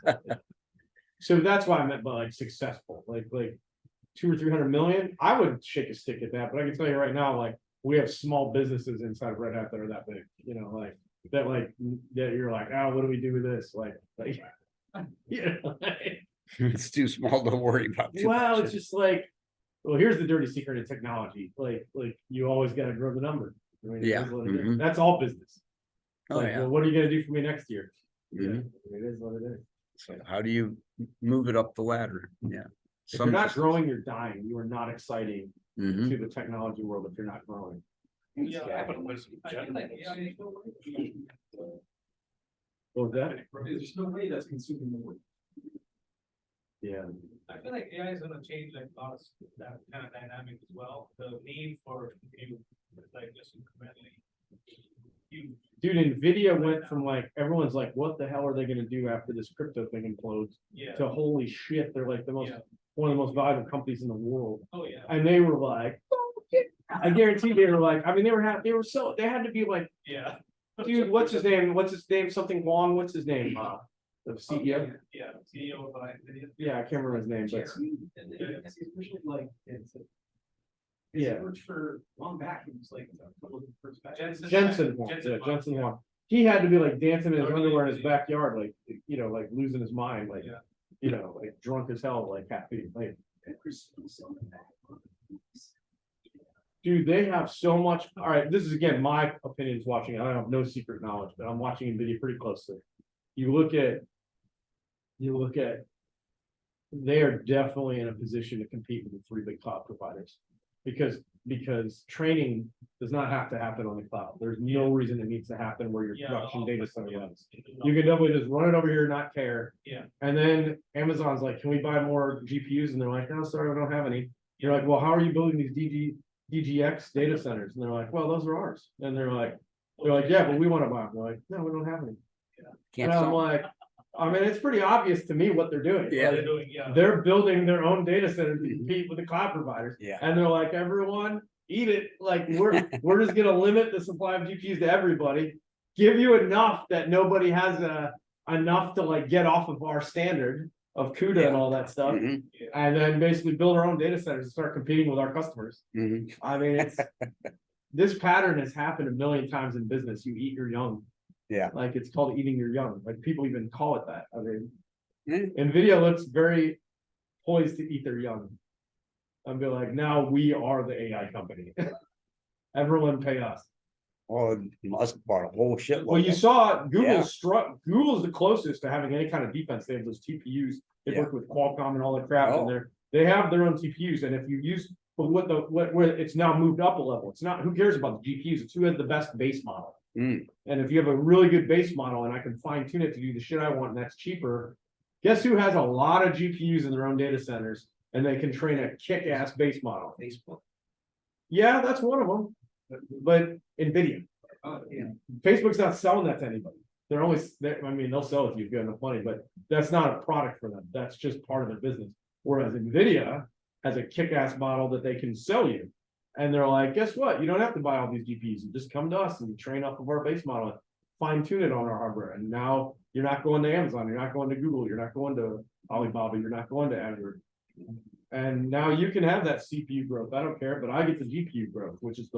So that's why I meant by like successful, like 200 or 300 million. I would shake a stick at that, but I can tell you right now, like, we have small businesses inside of Red Hat that are that big, you know, like, that you're like, oh, what do we do with this? Like, you know, It's too small to worry about. too well, much. it's just like, well, here's the dirty secret in technology, like you always gotta grow the number. I mean, it Yeah, is what it is. mhm. That's all business. Oh, Like, yeah. well, what are you gonna do for me next year? Mhm. It is what it is. So how do you move it up the ladder? Yeah. If you're not growing, you're dying. You are not exciting Mhm. to the technology world if you're not growing. yeah. I feel like AI is no way. What was that? There's no way that's consuming the world. Yeah. I feel like AI is gonna change like a lot of that kind of dynamic as well. The need for compute is like just incrementally huge. Dude, Nvidia went from like, everyone's like, what the hell are they gonna do after this crypto thing implodes? Yeah, To holy shit, they're like Yeah. one of the most valuable companies in the world. oh, yeah, And they were like, I guarantee they were like, I mean, they had to be like, yeah. dude, what's his name? Something Wong, what's his name? The CEO, Yeah, CEO of NVIDIA. yeah, I can't remember his name, but It's especially like, it's. Yeah. Search for long back, it was like a couple of first back. Jensen Huang, yeah, Jensen Huang. He had to be like dancing in his underwear in his backyard, like, you know, like losing his mind, like, Yeah. you know, like drunk as hell, like happy, like. Dude, they have so much, all right, this is again, my opinions watching, I have no secret knowledge, but I'm watching NVIDIA pretty closely. You look at. They are definitely in a position to compete with the three big cloud providers. Because training does not have to happen on the cloud. There's no reason it needs to happen where your Yeah, production data center yeah. runs. You can definitely just run it over here, not care. Yeah. And then Amazon's like, can we buy more GPUs? And they're like, no, sorry, we don't have any. You're like, well, how are you building these DGX data centers? And they're like, well, those are ours. And they're like, yeah, but we want to buy them. They're like, no, we don't have any. Can't And I'm sell. like, I mean, it's pretty obvious to me what they're doing. Yeah. They're doing, yeah. They're building their own data center to compete with the cloud providers. Yeah. And they're like, everyone, eat it. Like, we're just gonna limit the supply of GPUs to everybody. Give you enough that nobody has enough to like get off of our standard of CUDA and all that stuff. Mhm, And then basically build our own data centers and start competing with our customers. mhm. I mean, it's this pattern has happened a million times in business. You eat your young. Yeah. Like it's called eating your young. Like people even call it that. I mean, Mm. NVIDIA looks very poised to eat their young. I'd be like, now we are the AI company. Everyone pay us. Well, Musk bought a whole shitload. Well, you of- saw Google Yeah. Google's the closest to having any kind of defense. They have those TPUs. They Yeah. work with Qualcomm and all that crap, Oh. and they have their own TPUs. And if you use, but where it's now moved up a level, it's not who cares about the GPUs, it's who has the best base model. Mm. And if you have a really good base model and I can fine tune it to do the shit I want and that's cheaper, guess who has a lot of GPUs in their own data centers and they can train a kick-ass base model? Facebook. Yeah, that's one of them. But NVIDIA. Facebook's not selling that to anybody. I mean, they'll sell it to you if you have enough money, but that's not a product for them. That's just part of their business. Whereas NVIDIA has a kick-ass model that they can sell you. And they're like, guess what? You don't have to buy all these GPUs. You just come to us and train off of our base model, and fine tune it on our hardware. And now you're not going to Amazon, you're not going to Google, you're not going to Alibaba, you're not going to Azure. And now you can have that CPU growth. I don't care, but I get the GPU growth, which is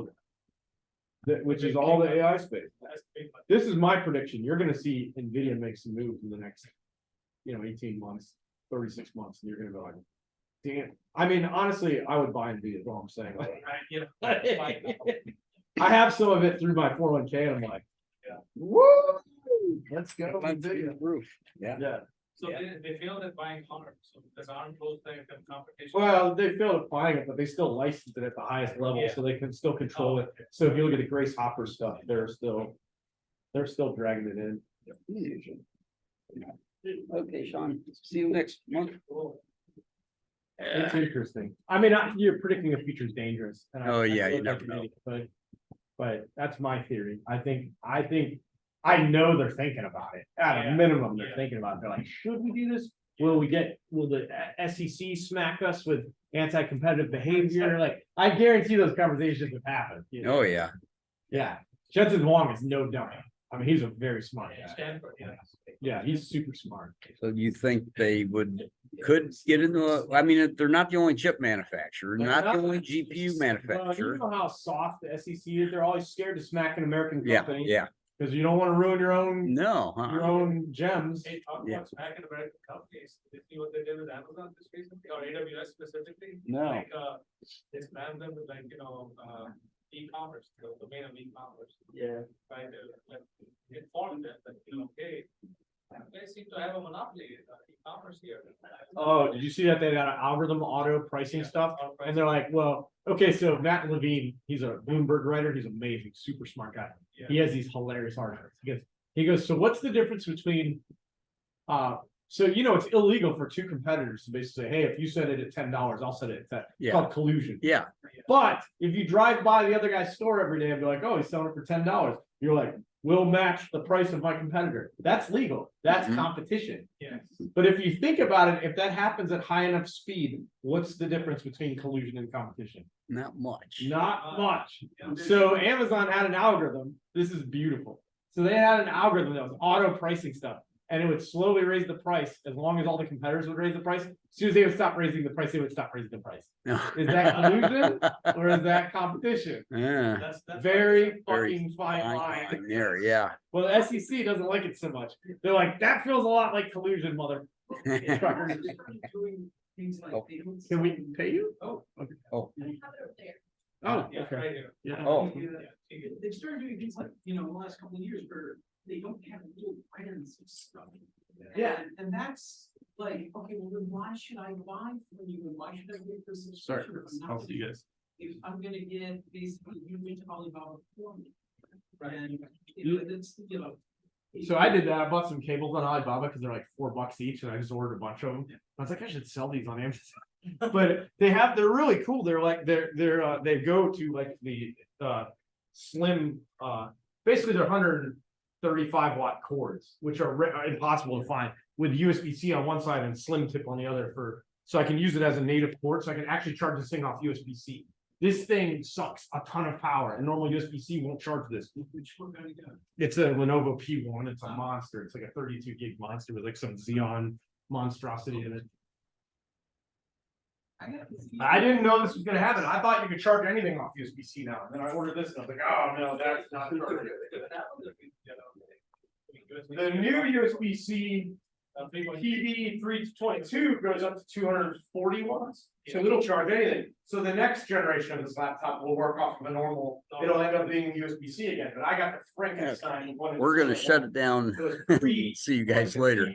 which is all the AI space. That's big, but This is my prediction. You're gonna see NVIDIA make some moves in the next, 18 months, 36 months, and you're gonna be like, damn. I mean, honestly, I would buy NVIDIA, is all I'm saying. right, you know, like, I have some of it through my 401k, and I'm like, Yeah. woo, let's go. Went through NVIDIA. the Roof, yeah. Yeah, so they feel that buying ARM, so does ARM pose the competition? well, they failed at buying it, but they still license it at the highest level, Yeah. so they can still control it. Oh, okay. So if you look at the Grace Hopper stuff, they're still dragging it in. Okay, Sean, see you next month. It's interesting. I mean, you're predicting the future is dangerous. and Oh, yeah, you feel never like know. an idiot, But that's my theory. I think, I know they're thinking about it. At a Yeah, minimum, they're yeah. thinking about it. They're like, should we do this? Will the SEC smack us with anti-competitive behavior? Like, I guarantee those conversations have happened. Oh, yeah. Yeah. Jensen Huang is no dummy. I mean, he's a very smart guy. Stanford, yeah. Yeah, he's super smart. So you think they could get into I mean, they're not the only chip manufacturer, not the only GPU Well, manufacturer. you know how soft the SEC is? They're always scared to smack an American Yeah, company. yeah. Because you don't want to ruin your own No, your own gems. Hey, talk Yeah. about back in American companies, did you see what they did with Amazon just recently, or AWS specifically? No. Like, they spammed them with like, e-commerce, the domain of e-commerce, Yeah. trying to like inform them that, hey, they seem to have a monopoly, e-commerce here. Oh, did you see that they got an algorithm auto pricing stuff? And they're like, well, okay, so Matt Levine, he's a Bloomberg writer, he's amazing, super smart guy. Yeah. He has these hilarious articles. He goes, so what's the difference between so it's illegal for two competitors to basically say, hey, if you set it at $10, I'll set it at 10. It's Yeah. called collusion. yeah, But if you drive by the other guy's store every day and be like, oh, he's selling it for $10, you're like, we'll match the price of my competitor. That's legal. That's Mhm. competition. Yes. But if you think about it, if that happens at high enough speed, what's the difference between collusion and competition? not much. Not much. Yeah. So Amazon had an algorithm. This is beautiful. So they had an algorithm that was auto pricing stuff. and it would slowly raise the price as long as all the competitors would raise the price. As soon as they would stop raising the price, they would stop raising the price. Is that collusion or is that competition? Yeah, That's Very Very fucking fine fine line. line there, yeah. Well, the SEC doesn't like it so much. They're like, that feels a lot like collusion, mother. truckers." Doing things like Oh. they don't- Can we pay you? Oh. Oh. Oh, Yeah, okay. right here. Yeah. Oh. They've started doing things like, you know, in the last couple of years where they don't have little brands of stuff. Yeah. And that's like, okay, well, then why should I buy from you? And why should I wait for a Sorry, subscription? if I'm I'll not- see you guys. If I'm gonna get basically, you went to Alibaba for me. And, you know, it's, you know. So I did that. I bought some cables on Alibaba because they're like $4 each, and I just ordered a bunch of them. I was like, I should sell these on Amazon. But they're really cool. They're like they go to like the slim basically they're 135-watt cords, which are impossible to find, with USB-C on one side and slim tip on the other so I can use it as a native cord, so I can actually charge this thing off USB-C. This thing sucks a ton of power, and normal USB-C won't charge this. Which one gotta go? It's a Lenovo P1. It's a monster. It's like a 32 gig monster with like some Xeon monstrosity in it. I didn't know this was gonna happen. I thought you could charge anything off USB-C now. And then I ordered this and I was like, oh no, that's not perfect. The new USB-C PD 322 goes up to 240 watts, so it'll charge anything. So the next generation of this laptop will work off of a normal, it'll end up being USB-C again, but I got the Frankenstein one. We're gonna shut it down. See you guys later.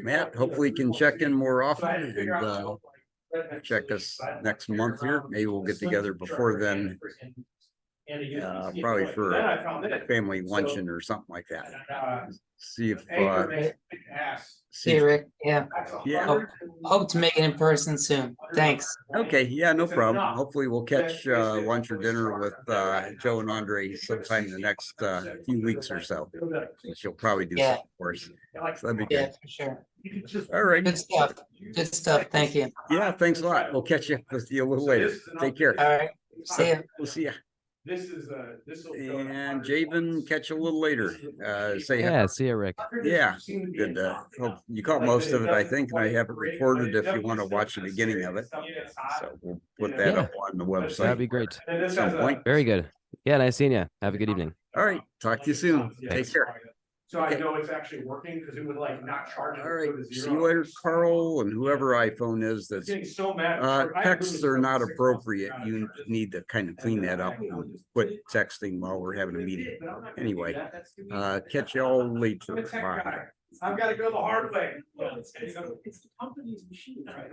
Matt, hopefully you can check in more often and check us next month here. Maybe we'll get together before then, probably for a family luncheon or something like that. See if, See you, Rick. Yeah, yeah, hope to make it in person soon. Thanks. okay, yeah, no problem. Hopefully we'll catch lunch or dinner with Joe and Andre sometime in the next few weeks or so. Which you'll probably do Yeah. something for us. So that'd be Yeah, good. for sure. All right. Good stuff. Good stuff. Thank you. Yeah, thanks a lot. We'll catch you with you a little later. Take care. All right. See you. We'll see ya. This is And Javen, catch you a little later. Say hi. Yeah, see you, Rick. Yeah, good. Hope you caught most of it, I think, and I have it recorded if you want to watch the beginning of it. So we'll put that Yeah. up on the That'd website be great. at some point. Very good. Yeah, nice seeing you. Have a good evening. All right, talk to you soon. Take Thanks. care. So I know it's actually working because it would like not charge. All right, see you later, Carl, and whoever iPhone is that's, Getting so mad. texts are not appropriate. You need to kind of clean that up and quit texting while we're having a meeting. Anyway, catch y'all later. Bye. I've got to go the hard way. Well, it's the company's machine, right?